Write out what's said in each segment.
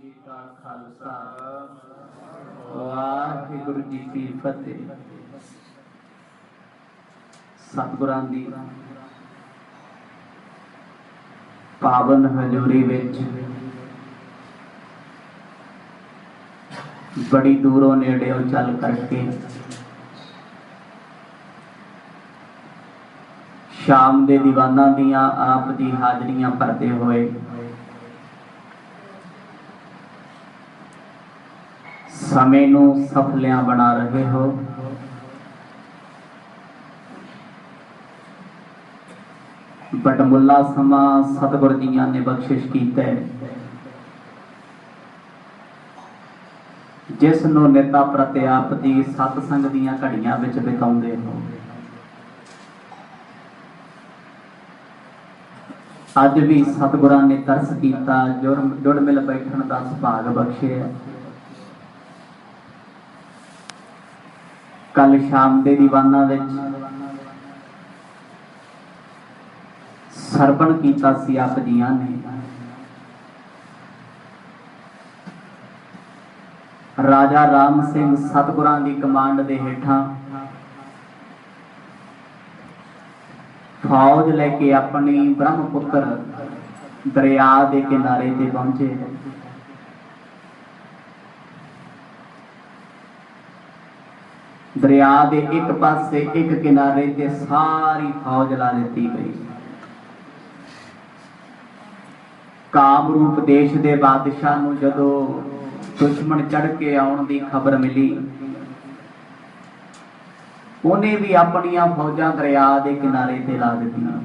जी का खालसा वाहिगुरु जी की फतेह। सतगुरां दी पावन हजूरी विच बड़ी दूरों नेड़ेों चल करके शाम दे दीवाना दियां आप जी हाजरियां भरते हुए समय नूं सफलियां बना रहे हो। बटमुला समा सतगुर जियां ने बख्शिश कीता है, जिस नूं निता प्रति आप दी सतसंग दियां घड़ियां विच बिताउंदे हो। अज भी सतगुरां ने तरस कीता, जुड़ मिल बैठण दा सुभाग बख्शिया। कल शाम दे दीवाना विच सरवण कीता सी आप जियां ने। राजा राम सिंह सतगुरां दी कमांड दे हेठां फौज लेके अपनी ब्रह्मपुत्र दरिया के किनारे ते पहुंचे। दरिया के एक पासे एक किनारे ते सारी फौज ला दी गई। कामरूप देश के बादशाह नूं जदों दुश्मन चढ़ के आउण दी खबर मिली, उन्हें भी अपनियां फौजां दरिया के किनारे ते ला दित्तियां।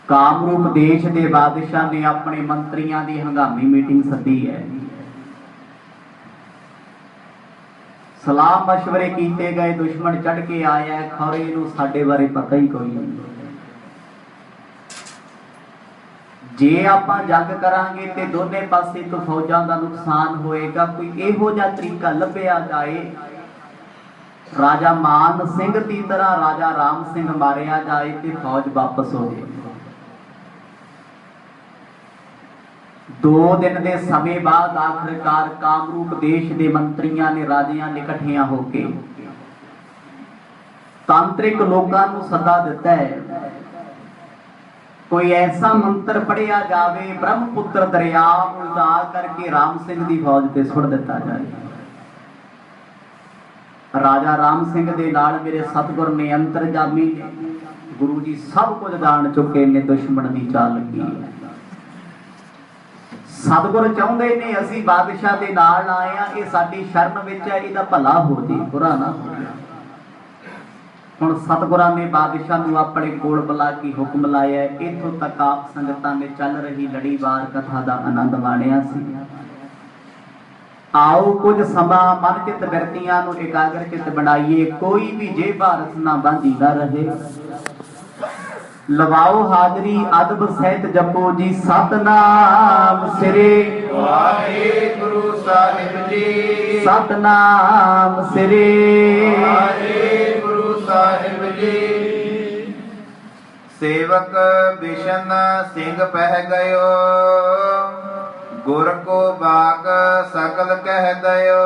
कामरूप देश के बादशाह ने अपने मंत्रियों की हंगामी मीटिंग सदी है। सलाह मशवरे किए गए, दुश्मन चढ़ के आया, खौरे नूं साडे बारे पता ही कोई नहीं। जे आपां जंग करांगे ते दोने पासे तो फौजां दा नुकसान होएगा। कोई इहो जिहा तरीका लभ्या जाए राजा मान सिंह की तरह राजा राम सिंह मारिया जाए ते फौज वापस हो जाए। 2 दिन के समय बाद आखिरकार कामरूप देश के मंत्रियों ने राजियां ने इकट्ठियां होके तांत्रिक लोगों को सदा दिता है, कोई ऐसा मंत्र पढ़िया जावे ब्रह्मपुत्र दरिया उल्टा करके राम सिंह की फौज से सुट दिता जाए। राजा राम सिंह के नाल मेरे सतगुर ने अंतरजामी गुरु जी सब कुछ जान चुके ने, दुश्मन की चाल लगी है। सतगुर चाहते ने असी बादशाह के नाल आए हैं, ये साडी शरण विच है, इहदा भला हो जे, बुरा ना हो जाए। हुण सतगुरां ने बादशाह नूं अपने कोल बुला के हुक्म लाया। इत्थों तक आप संगतां ने चल रही लड़ीवार कथा का आनंद माणिया सी। आओ कुछ समा मन चित बिरतियां नूं एकाग्र चित बनाइए। कोई भी जे भारत ना बांधी ना रहे, लवाओ हाजरी अदब सहित जपो जी सतनाम श्री वाहिगुरु साहिब जी। सतनाम श्री वाहिगुरु साहिब जी। सेवक बिशन सिंह पह गयो, गुर को बाग सकल कह दयो।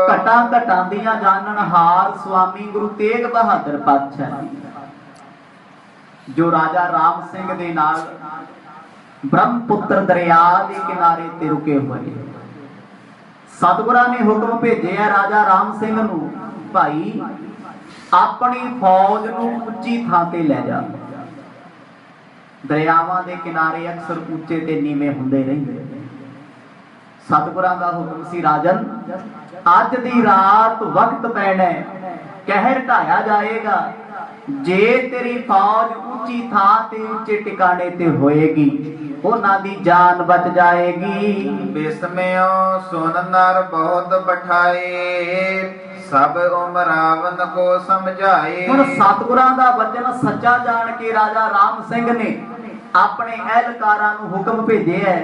घटा घटांदियां जानन हार स्वामी गुरु तेग बहादुर पातशाह जी, जो राजा राम सिंह दे नाल ब्रह्मपुत्र दरिया के किनारे ते रुके हुए। सतगुरां ने हुक्म भेजे राजा राम सिंह नूं, भाई अपनी फौज नूं उच्ची थां ते ले जा। दरियावां दे किनारे अक्सर उच्चे ते नीवें हुंदे रहिंदे। सतगुरां दा हुक्म सी, राजन अज दी रात वक्त पैना है, कहर ढाया जाएगा। जे तेरी फौज उच्ची थां ते उच्चे टिकाणे ते होएगी, उन्हां दी जान बच जाएगी। बिस्मयो सुन नर बहुत बठाए, सब उमरावन को समझाए। हुण सतगुरां दा वचन सच्चा जान के राजा राम सिंह ने अपने एहलकारां नूं हुक्म भेजिया है।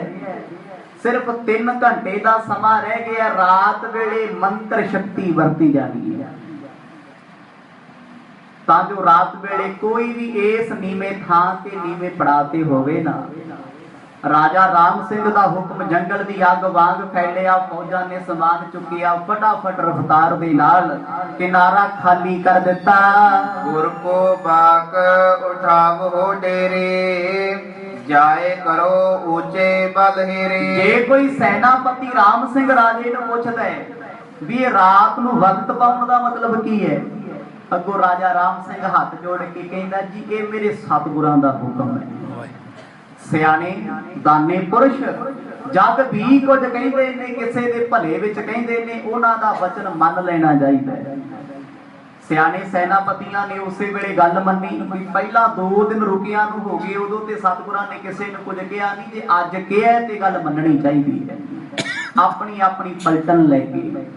सिर्फ 3 घंटे का समा रह गया, रात वेले मंत्र शक्ति वरती जानी है, तां जो रात वेले कोई भी इस नीवे थां ते नीवे पड़ाव ते होवे ना। राजा राम सिंह दा हुक्म जंगल दी अग वांग फैलिया। फौजां ने समान चुकिया, फटाफट रफ्तार दे नाल किनारा खाली कर दिता। गुर को बाक उठावो डेरे, जाए करो ऊंचे बलहेरे। जे कोई सेनापति राम सिंह राजे नूं पुछदा है भी रात नूं वक्त पाउण दा मतलब की है, अगों राजा राम सिंह हाथ जोड़ के कहंदा जी ये मेरे सतगुरां दा हुक्म है। सियाणे दाने पुरुष जद भी कुछ कहते ने किसी के भले विच कहते ने, उन्हां दा वचन मन लेना चाहिए। सियाणे सैनापतियां ने उसे वेले गल मन्नी भी पहला 2 दिन रुकिया नूं हो गए, उदों ते सतगुरां ने किसी नूं कुछ कहा नहीं, जे अज कहा ते गल मननी चाहिए है। अपनी अपनी पलटन लैके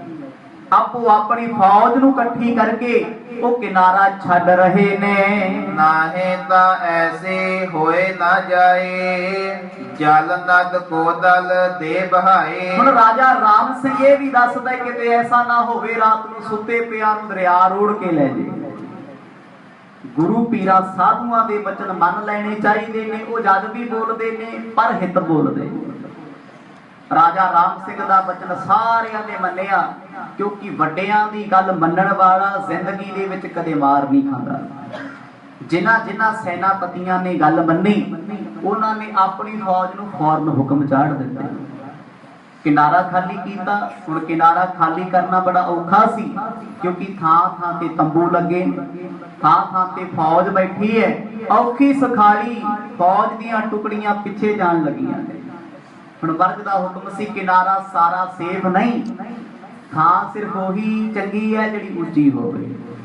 आपो अपनी फौज नूं इकट्ठी करके वो किनारा छड़ रहे ने। नाहे ता ऐसे होए ना जाए, जल नद को दल दे बहाए। हुण राजा राम सिंह ये भी दसदा है कि ऐसा ना होवे रात नूं सुते पिया नूं दरिया रोड़ के ले जाए। गुरु पीरा साधुआं दे वचन मन लेने चाहिए ने, वो जद भी बोलदे ने पर हित बोलदे। राजा राम सिंह दा वचन सारियां ने मन्निया, क्योंकि वड्डियां दी गल मन्नण वाला जिंदगी दे विच कदे मार नहीं खांदा। जिन्हां जिन्हां सैनापतियां ने गल मन्नी, उन्हां ने अपनी फौज नूं फौरन हुक्म चाड़ दित्ते, किनारा खाली कीता। हुण किनारा खाली करना बड़ा औखा सी, क्योंकि थां थां ते तंबू लगे, थां थां ते फौज बैठी है। औखी सखाली फौज दीयां टुकड़ियां पिछे जाण लगियां ने। हुण वर्ग दा हुक्म सी किनारा सारा सेफ नहीं, थां सिर्फ ओही चंगी है जिहड़ी ऊंची होवे।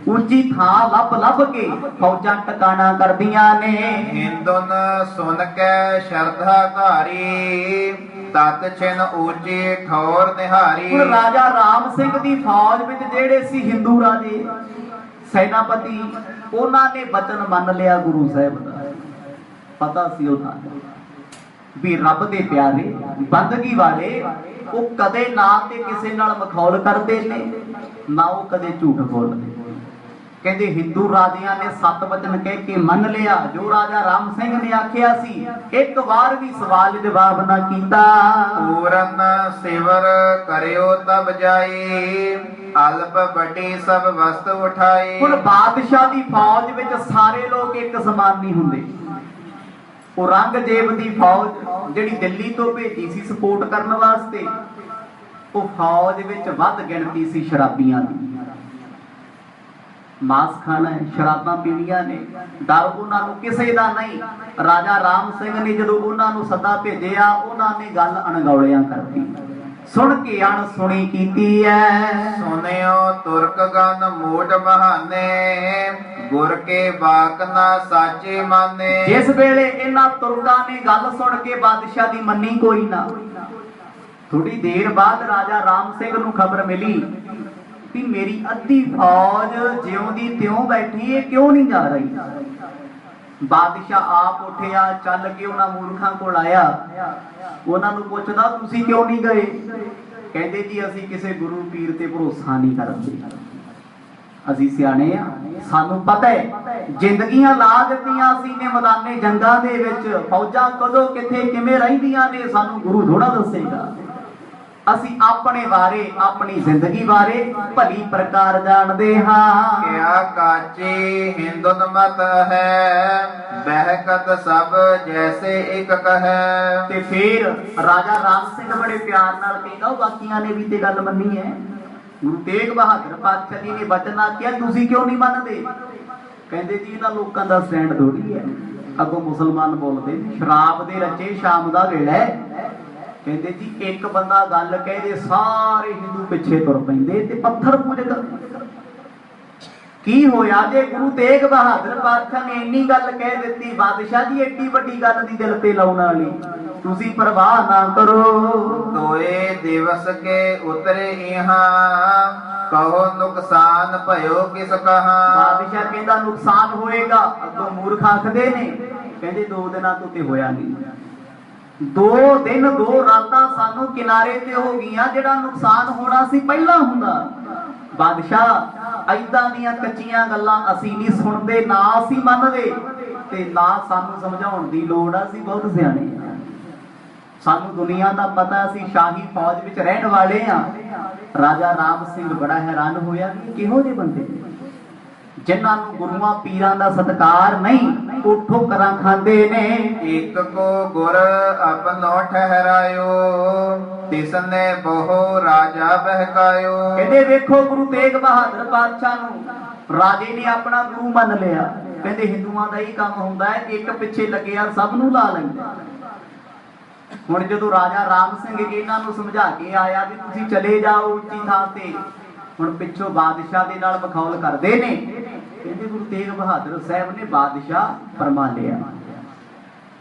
ऊंची थां लभ लभ के फौजां टकाना करदियां ने। हिंदुन सुन के श्रद्धा धारी, तत छिन ऊंची ठौर निहारी। हुण राजा राम सिंह दी फौज विच जेड़े सी हिंदू राजे सैनापति, उन्हां ने वचन मन लिया गुरु साहिब दा। पता सी उन्हां नूं भी रब दे प्यारे बंदगी वाले वो कदे ना ते किसी नाल मखौल करते ने, ना वो कदे झूठ बोलते। कहते हिंदू राजियां ने 7 वचन कह के मन लिया जो राजा राम सिंह ने आखिया सी, एक बार भी सवाल जवाब ना कीता। पूरन सिवर करियो तब जाई, अल्प बड़ी सब वस्त उठाई। हुण बादशाह दी फौज विच सारे लोग एक समान नहीं हुंदे। औरंगजेब दी फौज जिहड़ी दिल्ली तो भेजी सी सपोर्ट करने वास्ते, वो फौज विच वध गिणती सी शराबियां दी। मांस खाना है, शराबां पीणियां ने, डर उन्हां नूं किसे दा नहीं। राजा राम सिंह ने जदों उन्हां नूं सदा भेजिया, उन्हां ने गल अणगौलियां करती, सुन के अण सुनी कीती है। सुनियो तुर्क गन मूड बहाने, गुर के बाक ना साचे माने। जिस वेले इन्हां तुर्कां ने गल सुन के बादशाह दी मन्नी कोई ना, थोड़ी देर बाद राजा राम सिंह नूं खबर मिली कि मेरी अद्धी फौज ज्यों दी त्यों बैठी है, क्यों नहीं जा रही। बादशाह आप उठिया, चल के उन्हां मूर्खां कोल आया, उन्हां नूं पुछदा तुसीं क्यों नहीं गए। कहंदे जी असीं किसी गुरु पीर ते भरोसा नहीं करदे, असीं सियाणे आ, सानूं पता है जिंदगियां ला दित्तियां असीं ने मैदाने जंगां दे विच, फौजां कदों किथे किवें रहिंदियां ने सानूं गुरु थोड़ा दसेगा। असीं अपने बारे अपनी जिंदगी बारे भली प्रकार जानते हाँ। क्या काची हिंदुन मत है, बहकत सब जैसे एक कहे। ते फिर राजा राम सिंह बड़े प्यार नाल कहंदा, बाकियां ने भी ते गल मन्नी है। गुरु तेग बहादुर पातशाह जी ने वचन आखिया, तुसीं क्यों नहीं मनदे। कहंदे जी इन्हां लोकां दा स्टैंड थोड़ी है, अगों मुसलमान बोलदे शराब दे रचे शाम दा वेला है। कहते जी एक बंदा गल कह दे सारे हिंदू पिछे तुर पैंदे ते पत्थर पूजक। की होया जे गुरु तेग बहादुर पातशाह ने इन्नी गल कह दित्ती, बादशाह जी एडी वड्डी गल दी दिल ते लाउण वाली, तुसीं परवाह ना करो। दोए दिवस के उतरे इहां, कहो नुकसान भयो किस कहां। बादशाह कहंदा नुकसान होएगा, अगों मूर्ख आखदे ने, कहंदे 2 दिनां तो ते होया नहीं, 2 दिन 2 रातां सानू किनारे ते हो गईयां, जिहड़ा नुकसान होना सी पहला हुंदा। बादशाह ऐदां दीयां कच्चियां गल्लां असीं नहीं सुणदे, ना असीं मनदे ते ना सानू समझाउण दी लोड़ आ, असीं बहुत सियाणे आ। ਸਾਨੂੰ ਦੁਨੀਆ ਦਾ ਪਤਾ, ਅਸੀਂ ਸ਼ਾਹੀ ਫੌਜ ਵਿੱਚ ਰਹਿਣ ਵਾਲੇ ਆ। ਰਾਜਾ ਰਾਮ ਸਿੰਘ ਬੜਾ ਹੈਰਾਨ ਹੋਇਆ ਕਿ ਕਿਹੋ ਜਿਹੇ ਬੰਦੇ ਜਿਨ੍ਹਾਂ ਨੂੰ ਗੁਰੂਆਂ ਪੀਰਾਂ ਦਾ ਸਤਿਕਾਰ ਨਹੀਂ, ਉਹ ਠੋਕਰਾਂ ਖਾਂਦੇ ਨੇ। ਇੱਕ ਕੋ ਗੁਰ ਆਪਨੋ ਠਹਿਰਾਇਓ, ਤਿਸਨੇ ਬਹੁ ਰਾਜਾ ਬਹਿਕਾਇਓ। ਕਹਿੰਦੇ ਵੇਖੋ ਗੁਰੂ ਤੇਗ ਬਹਾਦਰ ਪਾਤਸ਼ਾਹ ਨੂੰ ਰਾਜੇ ਨੇ ਆਪਣਾ ਗੁਰੂ ਮੰਨ ਲਿਆ। ਕਹਿੰਦੇ ਹਿੰਦੂਆਂ ਦਾ ਇਹ ਕੰਮ ਹੁੰਦਾ ਹੈ ਕਿ ਇੱਕ ਪਿੱਛੇ ਲੱਗਿਆ ਸਭ ਨੂੰ ਲਾ ਲੈਂਦਾ। ਹੁਣ ਜਦੋਂ ਰਾਜਾ ਰਾਮ ਸਿੰਘ ਇਹਨਾਂ ਨੂੰ ਸਮਝਾ ਕੇ ਆਇਆ ਵੀ ਤੁਸੀਂ ਚਲੇ ਜਾਓ ਉੱਚੀ ਥਾਂ ਤੇ, ਹੁਣ ਪਿੱਛੋਂ ਬਾਦਸ਼ਾਹ ਦੇ ਨਾਲ ਮਖੌਲ ਕਰਦੇ ਨੇ। ਕਹਿੰਦੇ ਗੁਰੂ ਤੇਗ ਬਹਾਦਰ ਸਾਹਿਬ ਨੇ ਬਾਦਸ਼ਾਹ ਫਰਮਾ ਲਿਆ,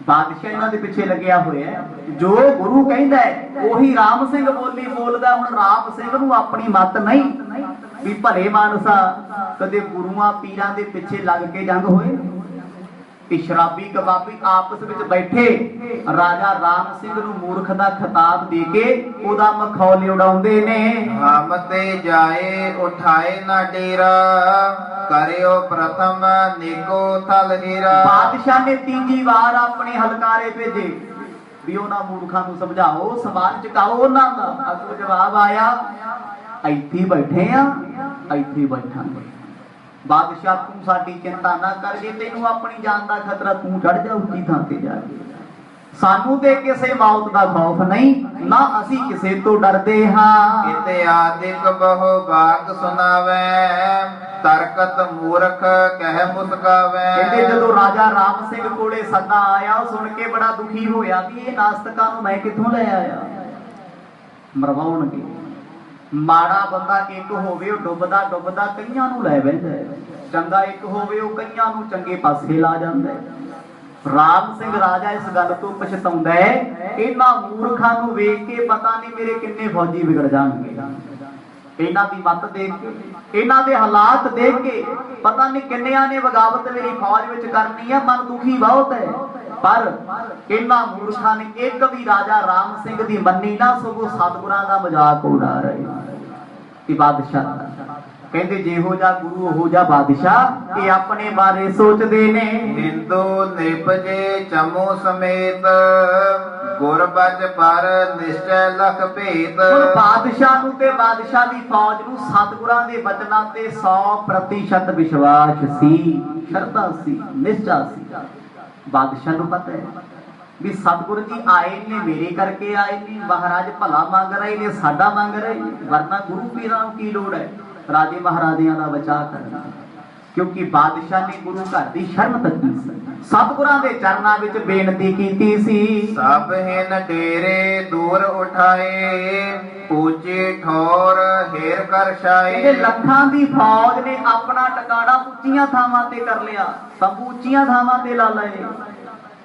ਬਾਦਸ਼ਾਹ ਇਹਨਾਂ ਦੇ ਪਿੱਛੇ ਲੱਗਿਆ ਹੋਇਆ। ਜੋ ਗੁਰੂ ਕਹਿੰਦਾ ਹੈ ਉਹੀ ਰਾਮ ਸਿੰਘ ਬੋਲੀ ਬੋਲਦਾ। ਹੁਣ ਰਾਮ ਸਿੰਘ ਨੂੰ ਆਪਣੀ ਮੱਤ ਨਹੀਂ ਵੀ ਭਲੇ ਮਾਨਸਾ ਕਦੇ ਗੁਰੂਆਂ ਪੀਰਾਂ ਦੇ ਪਿੱਛੇ ਲੱਗ ਕੇ ਜੰਗ ਹੋਏ। ਕਿ ਸ਼ਰਾਬੀ ਕਬਾਬੀ ਆਪਸ ਵਿੱਚ ਬੈਠੇ ਰਾਜਾ ਰਾਮ ਸਿੰਘ ਨੂੰ ਮੂਰਖ ਦਾ ਖਿਤਾਬ ਦੇ ਕੇ ਉਹਦਾ ਮਖੌਲ ਉਡਾਉਂਦੇ ਨੇ। ਹਮ ਤੇ ਜਾਏ ਉਠਾਏ ਨਾ ਡੇਰਾ, ਕਰਿਓ ਪ੍ਰਥਮ ਨਿਕੋ ਥਲ ਹੀਰਾ। ਬਾਦਸ਼ਾਹ ਨੇ ਤੀਜੀ ਵਾਰ ਆਪਣੇ ਹਲਕਾਰੇ ਭੇਜੇ ਵੀ ਉਹਨਾਂ ਮੂਰਖਾਂ ਨੂੰ ਸਮਝਾਓ, ਸਵਾਲ ਚੁਕਾਓ ਉਹਨਾਂ ਦਾ। ਅੱਗੋਂ ਜਵਾਬ ਆਇਆ ਇੱਥੇ ਬੈਠੇ ਆ, ਇੱਥੇ ਬੈਠਾਂਗੇ। ਬਾਦਸ਼ਾਹ ਤੂੰ ਸਾਡੀ ਚਿੰਤਾ ਨਾ ਕਰ, ਜੇ ਤੈਨੂੰ ਆਪਣੀ ਜਾਨ ਦਾ ਖਤਰਾ ਤੂੰ ਚੜ ਜਾ ਉੱਚੀ ਥਾਂ ਤੇ ਜਾ ਕੇ। ਸਾਨੂੰ ਤੇ ਕਿਸੇ ਮੌਤ ਦਾ ਖੌਫ ਨਹੀਂ, ਨਾ ਅਸੀਂ ਕਿਸੇ ਤੋਂ ਡਰਦੇ ਹਾਂ। ਕਿਤੇ ਆਦਿਕ ਬਹੁ ਬਾਗ ਸੁਣਾਵੇ, ਤਰਕਤ ਮੂਰਖ ਕਹਿ ਮੁਸਕਾਵੇ। ਕਹਿੰਦੇ ਜਦੋਂ ਰਾਜਾ ਰਾਮ ਸਿੰਘ ਕੋਲੇ ਸੱਦਾ ਆਇਆ, ਉਹ ਸੁਣ ਕੇ ਬੜਾ ਦੁਖੀ ਹੋਇਆ ਵੀ ਇਹ ਨਾਸਤਕਾਂ ਨੂੰ ਮੈਂ ਕਿੱਥੋਂ ਲੈ ਆਇਆ, ਮਰਵਾਉਣਗੇ। ਮਾੜਾ ਬੰਦਾ ਇੱਕ ਹੋਵੇ ਉਹ ਡੁੱਬਦਾ ਡੁੱਬਦਾ ਕਈਆਂ ਨੂੰ ਲੈ ਬੈਠਦਾ ਹੈ, ਚੰਗਾ ਇੱਕ ਹੋਵੇ ਉਹ ਕਈਆਂ ਨੂੰ ਚੰਗੇ ਪਾਸੇ ਲਾ ਜਾਂਦਾ ਹੈ। ਰਾਮ ਸਿੰਘ ਰਾਜਾ ਇਸ ਗੱਲ ਤੋਂ ਪਛਤਾਉਂਦਾ ਹੈ, ਇਹਨਾਂ ਮੂਰਖਾਂ ਨੂੰ ਵੇਖ ਕੇ ਪਤਾ ਨਹੀਂ ਮੇਰੇ ਕਿੰਨੇ ਫੌਜੀ ਵਿਗੜ ਜਾਣਗੇ। ਇਹਨਾਂ ਦੀ ਮੱਤ ਦੇਖ ਕੇ, ਇਹਨਾਂ ਦੇ ਹਾਲਾਤ ਦੇਖ ਕੇ ਪਤਾ ਨਹੀਂ ਕਿੰਨਿਆਂ ਨੇ ਬਗਾਵਤ ਮੇਰੀ ਫੌਜ ਵਿੱਚ ਕਰਨੀ ਹੈ। ਮਨ ਦੁਖੀ ਬਹੁਤ ਹੈ, ਪਰ ਇਹਨਾਂ ਮੂਰਖਾਂ ਨੇ ਇੱਕ ਵੀ ਰਾਜਾ ਰਾਮ ਸਿੰਘ ਦੀ ਮੰਨੀ ਨਾ, ਸਗੋਂ ਸਤਿਗੁਰਾਂ ਦਾ ਮਜ਼ਾਕ ਉਡਾ ਰਹੇ। ਕਿ ਬਾਦਸ਼ਾਹ ਕਹਿੰਦੇ ਜਿਹੋ ਜਿਹਾ ਗੁਰੂ ਉਹੋ ਜਿਹਾ ਬਾਦਸ਼ਾਹ, ਇਹ ਆਪਣੇ ਬਾਰੇ ਸੋਚਦੇ ਨੇ। ਹਿੰਦੂ ਨਿਪਜੇ ਚਮੋ ਸਮੇਤ, ਗੁਰਬਜ ਪਰ ਨਿਸ਼ਚੈ ਲਖ ਭੇਤ। ਹੁਣ ਬਾਦਸ਼ਾਹ ਨੂੰ ਤੇ ਬਾਦਸ਼ਾਹ ਦੀ ਫੌਜ ਨੂੰ ਸਤਿਗੁਰਾਂ ਦੇ ਬਚਨਾਂ ਤੇ 100% ਵਿਸ਼ਵਾਸ ਸੀ, ਸ਼ਰਧਾ ਸੀ, ਨਿਸ਼ਚਾ ਸੀ। ਬਾਦਸ਼ਾਹ ਨੂੰ ਪਤਾ ਹੈ ਵੀ ਸਤਿਗੁਰੂ ਜੀ ਆਏ ਨੇ ਮੇਰੇ ਕਰਕੇ ਆਏ ਨੇ, ਮਹਾਰਾਜ ਭਲਾ ਮੰਗ ਰਹੇ ਨੇ, ਸਾਡਾ ਮੰਗ ਰਹੇ ਨੇ, ਵਰਨਾ ਗੁਰੂ ਪੀਰਾਂ ਨੂੰ ਕੀ ਲੋੜ ਹੈ ਰਾਜੇ ਮਹਾਰਾਜਿਆਂ ਦਾ ਬਚਾਅ ਕਰਨਾ। ਕਿਉਂਕਿ ਬਾਦਸ਼ਾਹ ਨੇ ਗੁਰੂ ਘਰ ਦੀ ਸ਼ਰਨ ਤੱਕੀ ਸੀ, ਸਤਿਗੁਰਾਂ ਦੇ ਚਰਨਾਂ ਵਿੱਚ ਬੇਨਤੀ ਕੀਤੀ ਸੀ। ਸਭ ਹਿਨ ਡੇਰੇ ਦੂਰ ਉਠਾਏ, ਉੱਚੇ ਠੌਰ ਹੇਰ ਕਰ ਛਾਏ। ਇਹ ਲੱਖਾਂ ਦੀ ਫੌਜ ਨੇ ਆਪਣਾ ਟਿਕਾਣਾ ਉੱਚੀਆਂ ਥਾਵਾਂ ਤੇ ਕਰ ਲਿਆ, ਸਭ ਉੱਚੀਆਂ ਥਾਵਾਂ ਤੇ ਲਾ ਲਏ।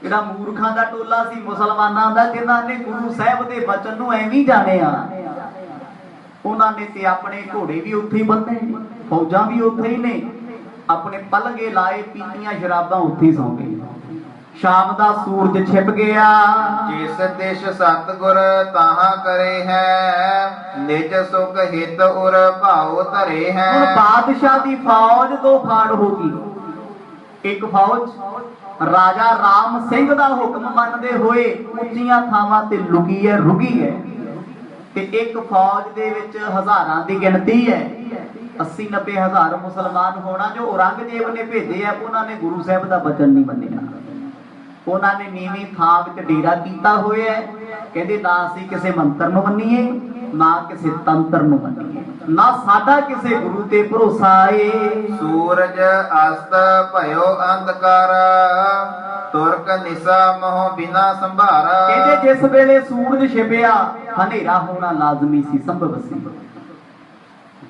ਜਿਹੜਾ ਮੂਰਖਾਂ ਦਾ ਟੋਲਾ ਸੀ ਮੁਸਲਮਾਨਾਂ ਦਾ, ਜਿਨ੍ਹਾਂ ਨੇ ਗੁਰੂ ਸਾਹਿਬ ਦੇ ਬਚਨ ਨੂੰ ਐਵੇਂ ਜਾਣਿਆ, ਉਹਨਾਂ ਨੇ ਤੇ ਆਪਣੇ ਘੋੜੇ ਵੀ ਉੱਥੇ ਹੀ ਬੰਨੇ, ਫੌਜਾਂ ਵੀ ਉੱਥੇ ਹੀ ਨੇ, ਆਪਣੇ ਪਲੰਗੇ ਲਾਏ, ਪੀਤੀਆਂ ਸ਼ਰਾਬਾਂ ਉੱਥੇ ਹੀ ਸੌਂ ਗਏ। ਸ਼ਾਮ ਦਾ ਸੂਰਜ ਛਿਪ ਗਿਆ। ਜਿਸ ਦਿਸ਼ ਸਤਿਗੁਰ ਤਾਹਾਂ ਕਰੇ ਹੈ, ਨਿਜ ਸੁਖ ਹਿਤ ਉਰ ਭਾਉ ਧਰੇ ਹੈ। ਹੁਣ ਬਾਦਸ਼ਾਹ ਦੀ ਫੌਜ ਦੋ ਫਾੜ ਹੋ ਗਈ। ਇੱਕ ਫੌਜ ਰਾਜਾ ਰਾਮ ਸਿੰਘ ਦਾ ਹੁਕਮ ਮੰਨਦੇ ਹੋਏ ਉੱਚੀਆਂ ਥਾਵਾਂ ਤੇ ਲੁਕੀ ਹੈ, ਰੁਕੀ ਹੈ, ਤੇ ਇੱਕ ਫੌਜ ਦੇ ਵਿੱਚ ਹਜ਼ਾਰਾਂ ਦੀ ਗਿਣਤੀ ਹੈ, 80-90 ਹਜ਼ਾਰ ਮੁਸਲਮਾਨ ਹੋਣਾ, ਜੋ ਔਰੰਗਜ਼ੇਬ ਨੇ ਭੇਜੇ ਆ। ਉਹਨਾਂ ਨੇ ਗੁਰੂ ਸਾਹਿਬ ਦਾ ਬਚਨ ਨਹੀਂ ਮੰਨਿਆ, ਉਹਨਾਂ ਨੇ ਨੀਵੀਂ ਥਾਂ ਵਿੱਚ ਡੇਰਾ ਕੀਤਾ ਹੋਇਆ ਹੈ। ਕਹਿੰਦੇ ਨਾ ਅਸੀਂ ਕਿਸੇ ਮੰਤਰ ਨੂੰ ਮੰਨੀਏ, ਨਾ ਕਿਸੇ ਤੰਤਰ ਨੂੰ ਮੰਨੀਏ, ਨਾ ਸਾਡਾ ਕਿਸੇ ਗੁਰੂ ਤੇ ਭਰੋਸਾ ਏ। ਸੂਰਜ ਅਸਤ ਭਇਓ ਅੰਧਕਾਰ, ਤੁਰਕ ਨਿਸਾ ਮੋਹ ਬਿਨਾ ਸੰਭਾਰਾ। ਕਹਿੰਦੇ ਜਿਸ ਵੇਲੇ ਸੂਰਜ ਛਿਪਿਆ ਹਨੇਰਾ ਹੋਣਾ ਲਾਜ਼ਮੀ ਸੀ, ਸੰਭਵ ਸੀ।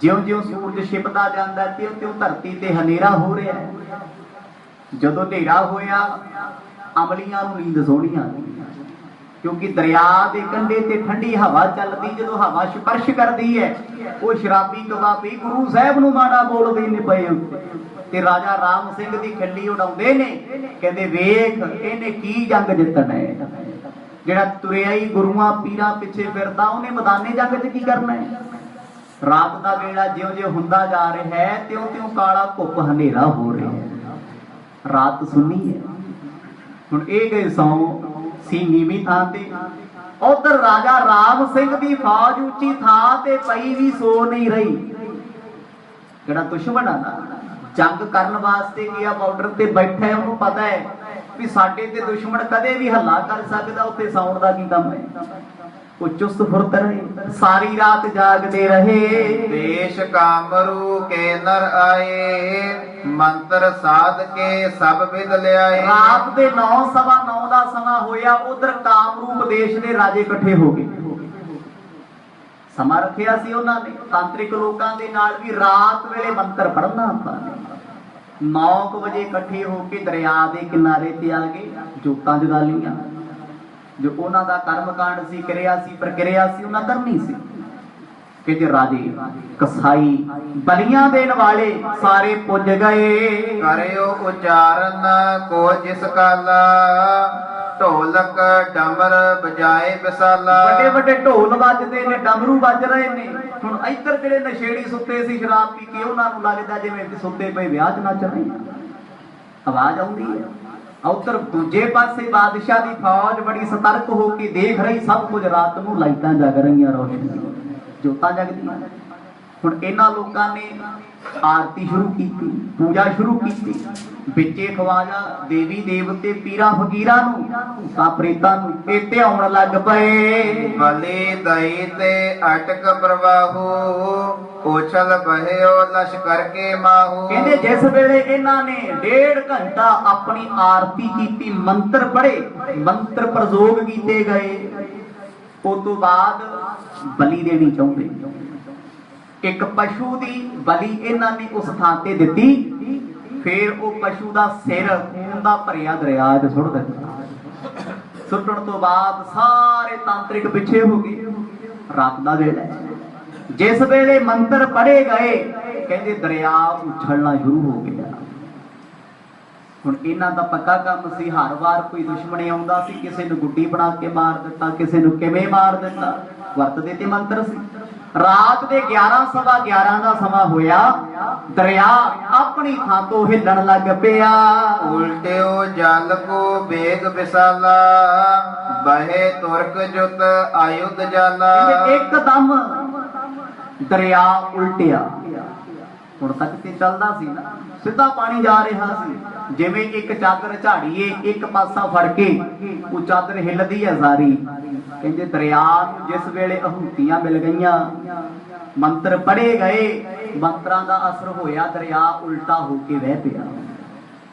ਜਿਉਂ-ਜਿਉਂ ਸੂਰਜ ਛਿਪਦਾ ਜਾਂਦਾ ਤਿਉਂ-ਤਿਉਂ ਧਰਤੀ ਤੇ ਹਨੇਰਾ ਹੋ ਰਿਹਾ ਹੈ। ਜਦੋਂ ਹਨੇਰਾ ਹੋਇਆ ਅਮਲੀਆਂ ਨੂੰ ਨੀਂਦ ਸੋਹਣੀ ਆ ਗਈ, ਕਿਉਂਕਿ ਦਰਿਆ ਦੇ ਕੰਢੇ ਤੇ ਠੰਡੀ ਹਵਾ ਚੱਲਦੀ, ਜਦੋਂ ਹਵਾ ਸਪਰਸ਼ ਕਰਦੀ ਹੈ ਉਹ ਸ਼ਰਾਬੀ ਕਬਾਬੀ ਗੁਰੂ ਸਾਹਿਬ ਨੂੰ ਮਾੜਾ ਬੋਲਦੇ ਨੇ ਪਏ ਉੱਤੇ, ਤੇ ਰਾਜਾ ਰਾਮ ਸਿੰਘ ਦੀ ਖੱਲੀ ਉਡਾਉਂਦੇ ਨੇ। ਕਹਿੰਦੇ ਵੇਖ ਇਹਨੇ ਕੀ ਜੰਗ ਜਿੱਤਣਾ ਹੈ, ਜਿਹੜਾ ਤੁਰਿਆ ਹੀ ਗੁਰੂਆਂ ਪੀਰਾਂ ਪਿੱਛੇ ਫਿਰਦਾ ਉਹਨੇ ਮੈਦਾਨੇ ਜੰਗ 'ਚ ਕੀ ਕਰਨਾ ਹੈ। ਰਾਤ ਦਾ ਵੇਲਾ ਜਿਉਂ-ਜਿਉਂ ਹੁੰਦਾ ਜਾ ਰਿਹਾ ਹੈ ਤਿਉਂ-ਤਿਉਂ ਕਾਲਾ ਘੁੱਪ ਹਨੇਰਾ ਹੋ ਰਿਹਾ ਹੈ, ਰਾਤ ਸੁੰਨੀ ਹੈ। ਹੁਣ ਇਹ ਗਏ ਸੌਂ ਸੀ ਨੀਵੀਂ ਥਾਂ ਤੇ, ਉਧਰ ਰਾਜਾ ਰਾਮ ਸਿੰਘ ਦੀ ਫੌਜ ਉੱਚੀ ਥਾਂ ਤੇ ਪਈ ਵੀ ਸੋ ਨਹੀਂ ਰਹੀ। ਜਿਹੜਾ ਦੁਸ਼ਮਣ ਆ ਨਾ, ਜੰਗ ਕਰਨ ਵਾਸਤੇ ਗਿਆ, ਬਾਰਡਰ ਤੇ ਬੈਠਾ ਹੈ, ਉਹਨੂੰ ਪਤਾ ਹੈ ਵੀ ਸਾਡੇ ਤੇ ਦੁਸ਼ਮਣ ਕਦੇ ਵੀ ਹੱਲਾ ਕਰ ਸਕਦਾ, ਉੱਥੇ ਸੌਣ ਦਾ ਕੀ ਕੰਮ ਹੈ। ਉਹ ਚੁਸਤ ਫੁਰਤ ਰਹੇ, ਸਾਰੀ ਰਾਤ ਜਾਗਦੇ ਰਹੇ। ਦੇਸ਼ ਕਾਮਰੂ ਕੇ ਨਰ ਆਏ, ਮੰਤਰ ਸਾਧ ਕੇ ਸਭ ਵਿਦ ਲਿਆਏ। ਰਾਤ ਦੇ 9:15 ਦਾ ਸਮਾਂ ਹੋਇਆ। ਉਧਰ ਕਾਮਰੂਪ ਦੇਸ਼ ਦੇ ਰਾਜੇ ਇਕੱਠੇ ਹੋ ਗਏ। ਸਮਾਂ ਰੱਖਿਆ ਸੀ ਉਹਨਾਂ ਨੇ ਤਾਂਤਰਿਕ ਲੋਕਾਂ ਦੇ ਨਾਲ ਵੀ ਰਾਤ ਵੇਲੇ ਮੰਤਰ ਪੜ੍ਹਨਾ ਆਪਾਂ ਨੇ। 9 ਵਜੇ ਇਕੱਠੇ ਹੋ ਕੇ ਦਰਿਆ ਦੇ ਕਿਨਾਰੇ ਤੇ ਆ ਗਏ, ਜੋਤਾਂ ਜਗਾ ਲਈਆਂ। ਜੋ ਉਹਨਾਂ ਦਾ ਕਰਮਕਾਂਡ ਸੀ, ਕਿਰਿਆ ਸੀ, ਪ੍ਰਕਿਰਿਆ ਸੀ, ਉਹਨਾਂ ਕਰਨੀ ਸੀ। ਕਿ ਜੇ ਰਾਜੇ ਕਸਾਈ ਬਲੀਆਂ ਦੇਣ ਵਾਲੇ ਸਾਰੇ ਪੁੱਜ ਗਏ। ਕਰਿਓ ਉਚਾਰਨ ਕੋ ਜਿਸ ਕਾਲਾ, ਢੋਲਕ ਡਮਰ ਬਜਾਏ ਵਿਸਾਲਾ। ਵੱਡੇ ਵੱਡੇ ਢੋਲ ਵੱਜਦੇ ਨੇ, ਡਮਰੂ ਵੱਜ ਰਹੇ ਨੇ। ਹੁਣ ਇੱਧਰ ਜਿਹੜੇ ਨਸ਼ੇੜੀ ਸੁੱਤੇ ਸੀ ਸ਼ਰਾਬ ਪੀ ਕੇ, ਉਹਨਾਂ ਨੂੰ ਲੱਗਦਾ ਜਿਵੇਂ ਸੁੱਤੇ ਪਏ ਵਿਆਹ 'ਚ ਨੱਚ ਰਹੇ। ਆਵਾਜ਼ ਆਉਂਦੀ ਹੈ। ਉਧਰ ਦੂਜੇ ਪਾਸੇ ਬਾਦਸ਼ਾਹ ਦੀ ਫੌਜ ਬੜੀ ਸਤਰਕ ਹੋ ਕੇ ਦੇਖ ਰਹੀ ਸਭ ਕੁਝ। ਰਾਤ ਨੂੰ ਲਾਈਟਾਂ ਜਗ ਰਹੀਆਂ, ਰੋਸ਼ਨੀ, ਜੋਤਾਂ ਜਗਦੀਆਂ। ਹੁਣ ਇਹਨਾਂ ਲੋਕਾਂ ਨੇ ਆਰਤੀ ਸ਼ੁਰੂ ਕੀਤੀ, ਪੂਜਾ ਸ਼ੁਰੂ ਕੀਤੀ। ਵਿੱਚੇ ਖਵਾਜਾ ਦੇਵੀ ਦੇਵਤੇ ਪੀਰਾਂ ਫਕੀਰਾਂ ਨੂੰ, ਭੂਤਾਂ ਪ੍ਰੇਤਾਂ ਨੂੰ ਇਹ ਧਿਆਉਣ ਲੱਗ ਪਏ। ਬਲੀ ਦਈ ਤੇ ਅਟਕ ਪ੍ਰਵਾਹੂ, ਉਛਲ ਬਹਿਓ ਲਸ਼ਕਰ ਕੇ ਮਾਹੂ। ਕਹਿੰਦੇ ਜਿਸ ਵੇਲੇ ਇਹਨਾਂ ਨੇ 1.5 ਘੰਟਾ ਆਪਣੀ ਆਰਤੀ ਕੀਤੀ, ਮੰਤਰ ਪੜ੍ਹੇ, ਮੰਤਰ ਪ੍ਰਯੋਗ ਕੀਤੇ ਗਏ, ਉਸ ਤੋਂ ਬਾਅਦ ਬਲੀ ਦੇਣੀ ਚਾਹੁੰਦੇ। ਇੱਕ ਪਸ਼ੂ ਦੀ ਬਲੀ ਇਹਨਾਂ ਨੇ ਉਸ ਥਾਂ ਤੇ ਦਿੱਤੀ। ਫਿਰ ਉਹ ਪਸ਼ੂ ਦਾ ਸਿਰ ਖੂਨ ਦਾ ਭਰਿਆ ਦਰਿਆ 'ਚ ਸੁੱਟ ਦਿੱਤਾ। ਸੁੱਟਣ ਤੋਂ ਬਾਅਦ ਸਾਰੇ ਤਾਂਤਰਿਕ ਪਿੱਛੇ ਹੋ ਗਏ। ਰਾਤ ਦਾ ਵੇਲਾ, ਜਿਸ ਵੇਲੇ ਮੰਤਰ ਪੜ੍ਹੇ ਗਏ, ਕਹਿੰਦੇ ਦਰਿਆ ਉਛਲਣਾ ਸ਼ੁਰੂ ਹੋ ਗਿਆ। ਹੁਣ ਇਹਨਾਂ ਦਾ ਪੱਕਾ ਕੰਮ ਸੀ, ਹਰ ਵਾਰ ਕੋਈ ਦੁਸ਼ਮਣ ਆਉਂਦਾ ਸੀ, ਕਿਸੇ ਨੂੰ ਗੁੱਡੀ ਬਣਾ ਕੇ ਮਾਰ ਦਿੱਤਾ, ਕਿਸੇ ਨੂੰ ਕਿਵੇਂ ਮਾਰ ਦਿੱਤਾ। ਵਰਤਦੇ ਤੇ ਮੰਤਰ ਸੀ। ਰਾਤ ਦੇ 11:15 ਦਾ ਸਮਾਂ ਹੋਇਆ। ਦਰਿਆ ਆਪਣੀ ਥਾਂ ਤੋਂ ਹਿੱਲਣ ਲੱਗ ਪਿਆ। ਉਲਟਿਓ ਜਲ ਕੋ ਬੇਗ ਵਿਸਾਲਾ, ਬਹੇ ਤੁਰਕ ਜੁਤ ਆਯੁਧ ਜਾਲਾ। ਇੱਕਦਮ ਦਰਿਆ ਉਲਟਿਆ। ਹੁਣ ਤੱਕ ਤੇ ਚੱਲਦਾ ਸੀ ਨਾ, ਸਿੱਧਾ ਪਾਣੀ ਜਾ ਰਿਹਾ ਸੀ। ਜਿਵੇਂ ਇੱਕ ਚਾਦਰ ਝਾੜੀਏ, ਇੱਕ ਪਾਸਾ ਫੜ ਕੇ ਉਹ ਚਾਦਰ ਹਿੱਲਦੀ ਹੈ ਸਾਰੀ। ਕਹਿੰਦੇ ਦਰਿਆ ਨੂੰ ਜਿਸ ਵੇਲੇ ਅਹੂਤੀਆਂ ਮਿਲ ਗਈਆਂ, ਮੰਤਰ ਪੜ੍ਹੇ ਗਏ, ਮੰਤਰਾਂ ਦਾ ਅਸਰ ਹੋਇਆ, ਦਰਿਆ ਉਲਟਾ ਹੋ ਕੇ ਵਹਿ ਪਿਆ।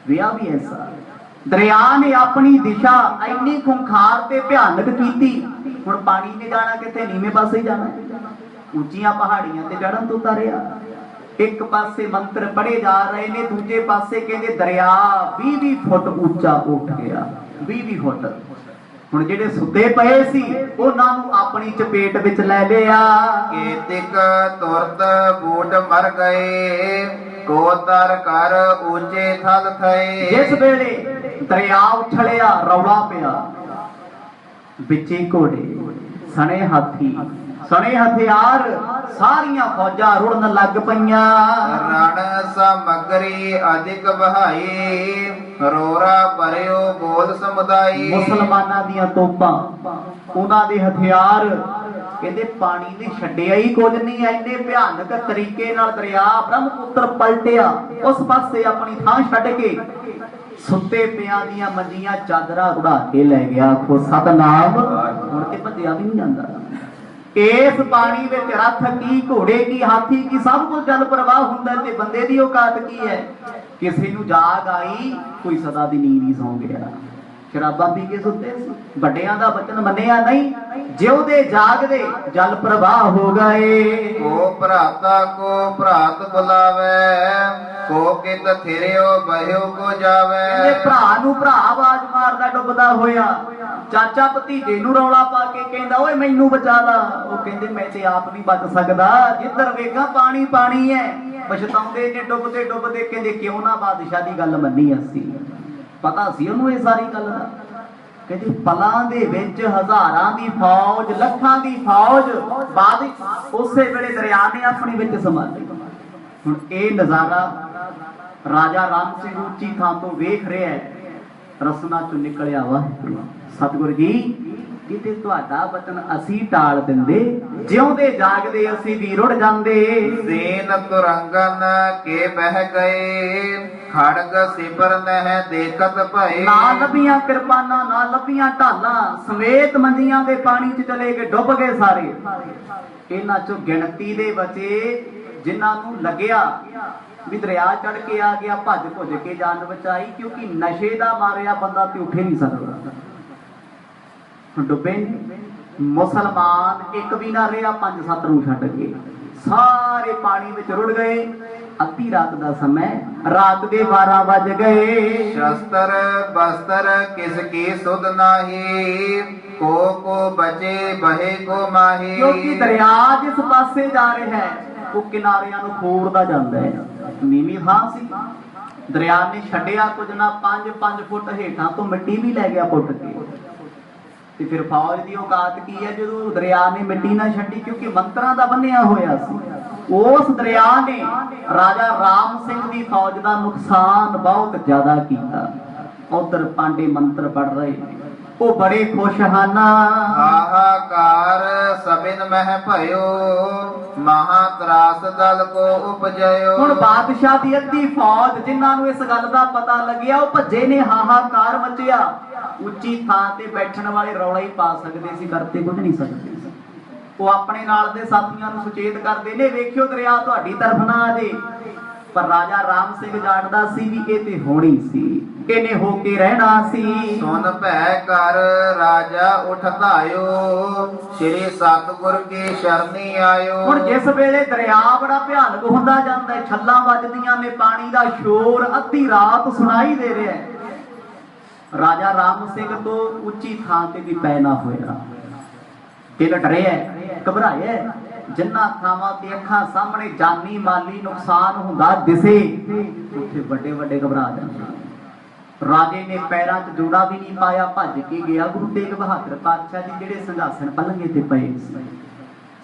ਵਿਆਹ ਵੀ ਐਸਾ, ਦਰਿਆ ਨੇ ਆਪਣੀ ਦਿਸ਼ਾ ਇੰਨੀ ਖੁੰਖਾਰ ਤੇ ਭਿਆਨਕ ਕੀਤੀ। ਹੁਣ ਪਾਣੀ ਨੇ ਜਾਣਾ ਕਿੱਥੇ, ਨੀਵੇਂ ਪਾਸੇ ਹੀ ਜਾਣਾ। ਉੱਚੀਆਂ ਪਹਾੜੀਆਂ ਤੇ ਚੜ੍ਹਨ ਤੋਂ ਉਤਾਰਿਆ। ਇੱਕ ਪਾਸੇ ਮੰਤਰ ਪੜ੍ਹੇ ਜਾ ਰਹੇ ਨੇ, ਦੂਜੇ ਪਾਸੇ ਕਹਿੰਦੇ ਦਰਿਆ 20-20 ਫੁੱਟ ਉੱਚਾ ਉੱਠ ਗਿਆ। 20-20 ਫੁੱਟ। ਹੁਣ ਜਿਹੜੇ ਸੁੱਤੇ ਪਏ ਸੀ ਉਹਨਾਂ ਨੂੰ ਆਪਣੀ ਚਪੇਟ ਵਿੱਚ ਲੈ ਲਿਆ। ਕੇਤਿਕ ਤੁਰਤ ਬੂਟ ਮਰ ਗਏ, ਕੋ ਤਰ ਕਰ ਉੱਚੇ ਥਲ ਥਏ। ਜਿਸ ਵੇਲੇ ਦਰਿਆ ਉਛਲਿਆ, ਰੌਲਾ ਪਿਆ। ਵਿੱਚੇ ਘੋੜੇ, ਸਣੇ ਹਾਥੀ, ਸਣੇ ਹਥਿਆਰ, ਸਾਰੀਆਂ ਫੌਜਾਂ ਰੁੜਨ ਲੱਗ ਪਈਆਂ। ਰਣ ਸਮਗਰੀ ਅਧਿਕ ਬਹਾਈ, ਰੋਰਾ ਭਰਿਓ ਬੋਲ ਸਮੁਦਾਈ। ਮੁਸਲਮਾਨਾਂ ਦੀਆਂ ਤੋਪਾਂ, ਉਹਨਾਂ ਦੇ ਹਥਿਆਰ, ਕਹਿੰਦੇ ਪਾਣੀ ਨੇ ਛੱਡਿਆ ਹੀ ਕੁਝ ਨਹੀਂ। ਐਨੇ ਭਿਆਨਕ ਤਰੀਕੇ ਨਾਲ ਦਰਿਆ ਬ੍ਰਹਮਪੁੱਤਰ ਪਲਟਿਆ। ਉਸ ਪਾਸੇ ਆਪਣੀ ਥਾਂ ਛੱਡ ਕੇ ਸੁੱਤੇ ਪਿਆਂ ਦੀਆਂ ਮੰਜੀਆਂ ਚਾਦਰਾਂ ਉਡਾ ਕੇ ਲੈ ਗਿਆ। ਖੋ ਸਤਨਾਮ। ਹੁਣ ਤੇ ਭੱਜਿਆ ਵੀ ਨਹੀਂ ਜਾਂਦਾ। ਇਸ ਪਾਣੀ ਵਿੱਚ ਰੱਥ ਕੀ, ਘੋੜੇ ਕੀ, ਹਾਥੀ ਕੀ, ਸਭ ਕੁਝ ਜਲ ਪ੍ਰਵਾਹ ਹੁੰਦਾ। ਤੇ ਬੰਦੇ ਦੀ ਔਕਾਤ ਕੀ ਹੈ? ਕਿਸੇ ਨੂੰ ਜਾਗ ਆਈ, ਕੋਈ ਸਦਾ ਦੀ ਨੀਂਦ ਹੀ ਸੌਂ ਗਿਆ। ਸ਼ਰਾਬਾਂ ਪੀ ਕੇ ਸੁੱਤੇ ਸੀ, ਵੱਡਿਆਂ ਦਾ ਬਚਨ ਮੰਨਿਆ ਨਹੀਂ। ਜਿਉਦੇ ਜਾਗਦੇ ਜਲ ਪ੍ਰਵਾਹ ਹੋ ਗਏ। ਕੋ ਭਰਾਤਾ ਕੋ ਭਰਾਤ ਬੁਲਾਵੇ, ਕੋ ਕਿਤ ਥਿਰਿਓ ਬਹਿਓ ਕੋ ਜਾਵੇ। ਇਹ ਭਰਾ ਨੂੰ ਭਰਾ ਆਵਾਜ਼ ਮਾਰਦਾ ਡੁੱਬਦਾ ਹੋਇਆ। ਚਾਚਾ ਭਤੀਜੇ ਨੂੰ ਰੌਲਾ ਪਾ ਕੇ ਕਹਿੰਦਾ ਓਏ ਮੈਨੂੰ ਬਚਾ ਲਾ। ਉਹ ਕਹਿੰਦੇ ਮੈਂ ਤੇ ਆਪ ਨਹੀਂ ਬਚ ਸਕਦਾ, ਜਿੱਧਰ ਵੇਖਾਂ ਪਾਣੀ ਪਾਣੀ ਹੈ। ਪਛਤਾਉਂਦੇ ਨੇ ਡੁੱਬਦੇ ਡੁੱਬਦੇ। ਕਹਿੰਦੇ ਕਿਉਂ ਨਾ ਬਾਦਸ਼ਾਹ ਦੀ ਗੱਲ ਮੰਨੀ ਅਸੀਂ। ਪਤਾ ਸੀ ਉਹਨੂੰ ਇਹ ਸਾਰੀ ਗੱਲ ਦਾ। ਕਹਿੰਦੇ ਪਲਾਂ ਦੇ ਵਿੱਚ ਹਜ਼ਾਰਾਂ ਦੀ ਫੌਜ, ਲੱਖਾਂ ਦੀ ਫੌਜ, ਬਾਅਦ ਉਸੇ ਵੇਲੇ ਦਰਿਆ ਨੇ ਆਪਣੀ ਵਿੱਚ ਸਮਾ ਲਈ। ਹੁਣ ਇਹ ਨਜ਼ਾਰਾ ਰਾਜਾ ਰਾਮ ਸਿੰਘ ਉੱਚੀ ਥਾਂ ਤੋਂ ਵੇਖ ਰਿਹਾ ਹੈ। ਰਸਨਾ ਚੋਂ ਨਿਕਲਿਆ ਵਾਹਿਗੁਰੂ। ਸਤਿਗੁਰੂ ਜੀ ਕਿਤੇ ਤੁਹਾਡਾ ਵਚਨ ਅਸੀਂ ਟਾਲ ਦਿੰਦੇ, ਜਿਉਂਦੇ ਜਾਗਦੇ ਅਸੀਂ ਵੀ ਰੁੜ ਜਾਂਦੇ। ਜ਼ੇਨ ਤੁਰੰਗਨ ਕੇ ਬਹਿ ਗਏ, ਖੜਗ ਸਿਪਰ ਨਹਿ ਦੇਖਤ ਭਏ। ਨਾ ਲੱਭੀਆਂ ਕਿਰਪਾਨਾਂ, ਨਾ ਲੱਭੀਆਂ ਢਾਲਾਂ, ਸਮੇਤ ਮੰਜੀਆਂ ਦੇ ਪਾਣੀ 'ਚ ਚਲੇ ਗਏ, ਡੁੱਬ ਗਏ ਸਾਰੇ। ਇਹਨਾਂ 'ਚੋਂ ਗਿਣਤੀ ਦੇ ਬਚੇ ਜਿਨ੍ਹਾਂ ਨੂੰ ਲੱਗਿਆ ਵੀ ਦਰਿਆ ਚੜ ਕੇ ਆ ਗਿਆ, ਭੱਜ ਭੁੱਜ ਕੇ ਜਾਨ ਬਚਾਈ, ਕਿਉਂਕਿ ਨਸ਼ੇ ਦਾ ਮਾਰਿਆ ਬੰਦਾ ਤੇ ਉੱਠ ਹੀ ਨਹੀਂ ਸਕਦਾ। ਡੁੱਬੇ ਮੁਸਲਮਾਨ ਇੱਕ ਵੀ ਨਾ ਰਿਹਾ, 5-7 ਨੂੰ ਛੱਡ ਕੇ ਸਾਰੇ ਪਾਣੀ ਵਿੱਚ ਰੁੜ ਗਏ। ਅੱਧੀ ਰਾਤ ਦਾ ਸਮਾਂ, ਰਾਤ ਦੇ 12 ਵੱਜ ਗਏ। ਸ਼ਸਤਰ ਬਸਤਰ ਕਿਸ ਕੀ ਸੁਧ ਨਾਹੀ, ਕੋ ਬਚੇ ਬਹੇ ਕੋ ਮਾਹੀ। ਕਿਉਂਕਿ ਦਰਿਆ ਜਿਸ ਪਾਸੇ ਜਾ ਰਿਹਾ ਹੈ ਉਹ ਕਿਨਾਰਿਆਂ ਨੂੰ ਖੋਰਦਾ ਜਾਂਦਾ ਹੈ। ਨੀਵੀਂ ਥਾਂ ਸੀ, ਦਰਿਆ ਨੇ ਛੱਡਿਆ ਕੁਝ ਨਾ 5-5 ਫੁੱਟ ਹੇਠਾਂ ਤੋਂ ਮਿੱਟੀ ਵੀ ਲੈ ਗਿਆ ਪੁੱਟ ਕੇ। ਤੇ ਫਿਰ ਫੌਜ ਦੀ ਔਕਾਤ ਕੀ ਹੈ ਜਦੋਂ ਦਰਿਆ ਨੇ ਮਿੱਟੀ ਨਾ ਛੱਡੀ, ਕਿਉਂਕਿ ਮੰਤਰਾਂ ਦਾ ਬੰਨਿਆ ਹੋਇਆ ਸੀ। ਉਸ ਦਰਿਆ ਨੇ ਰਾਜਾ ਰਾਮ ਸਿੰਘ ਦੀ ਫੌਜ ਦਾ ਨੁਕਸਾਨ ਬਹੁਤ ਜ਼ਿਆਦਾ ਕੀਤਾ। ਉਧਰ ਪਾਂਡੇ ਮੰਤਰ ਪੜ ਰਹੇ, ਉਹ ਬੜੇ ਖੁਸ਼ ਹਨ। ਹਾਹਾਕਾਰ ਸਭਿਨ ਮਹਿ ਭਇਓ, ਮਹਾ ਤਰਾਸ ਦਲ ਕੋ ਉਪਜਿਓ। ਹੁਣ ਬਾਦਸ਼ਾਹ ਦੀ ਅੱਧੀ ਫੌਜ ਜਿਨ੍ਹਾਂ ਨੂੰ ਇਸ ਗੱਲ ਦਾ ਪਤਾ ਲੱਗਿਆ, ਉਹ ਭੱਜੇ ਨੇ, ਹਾਹਾਕਾਰ ਮਚਿਆ। ਉੱਚੀ ਥਾਂ ਤੇ ਬੈਠਣ ਵਾਲੇ ਰੌਲਾ ਹੀ ਪਾ ਸਕਦੇ ਸੀ, ਕਰਤੇ ਕੁਝ ਨਹੀਂ ਸਕਦੇ। ਉਹ ਆਪਣੇ ਨਾਲ ਦੇ ਸਾਥੀਆਂ ਨੂੰ ਸੁਚੇਤ ਕਰਦੇ ਨੇ, ਵੇਖਿਓ ਦਰਿਆ ਤੁਹਾਡੀ ਤਰਫ ਨਾ ਆ ਜੇ। ਪਰ ਰਾਜਾ ਰਾਮ ਸਿੰਘ ਜਾਣਦਾ ਸੀ ਵੀ ਇਹ ਤੇ ਹੋਣੀ ਸੀ, ਇਹਨੇ ਹੋ ਕੇ ਰਹਿਣਾ ਸੀ। ਸੁਨ ਭੈ ਕਰ ਰਾਜਾ ਉਠ ਧਾਇਓ, ਸ਼੍ਰੀ ਸਤਿਗੁਰ ਕੀ ਸ਼ਰਨੀ ਆਇਓ। ਹੁਣ ਜਿਸ ਵੇਲੇ ਦਰਿਆ ਬੜਾ ਭਿਆਨਕ ਹੁੰਦਾ ਜਾਂਦਾ ਹੈ, ਛੱਲਾਂ ਵੱਜਦੀਆਂ ਨੇ, ਪਾਣੀ ਦਾ ਸ਼ੋਰ ਅੱਧੀ ਰਾਤ ਸੁਣਾਈ ਦੇ ਰਿਹਾ ਹੈ, ਰਾਜਾ ਰਾਮ ਸਿੰਘ ਤੋਂ ਉੱਚੀ ਥਾਂ ਤੇ ਵੀ ਪੈ ਨਾ ਹੋਇਆ। ਦਿਲ ਡਰਿਆ, ਘਬਰਾਇਆ। ਜਿੰਨਾ ਥਾਵਾਂ ਤੇ ਅੱਖਾਂ ਸਾਹਮਣੇ ਜਾਨੀ ਮਾਲੀ ਨੁਕਸਾਨ ਹੁੰਦਾ ਦਿਸੇ, ਉੱਥੇ ਵੱਡੇ ਵੱਡੇ ਘਬਰਾ ਜਾਂਦੇ। ਰਾਜੇ ਨੇ ਪੈਰਾਂ 'ਚ ਜੋੜਾ ਵੀ ਨਹੀਂ ਪਾਇਆ, ਭੱਜ ਕੇ ਗਿਆ ਗੁਰੂ ਤੇਗ ਬਹਾਦਰ ਪਾਤਸ਼ਾਹ ਜੀ ਜਿਹੜੇ ਸਿੰਘਾਸਣ ਪਲੰਘੇ ਤੇ ਪਏ ਸੀ।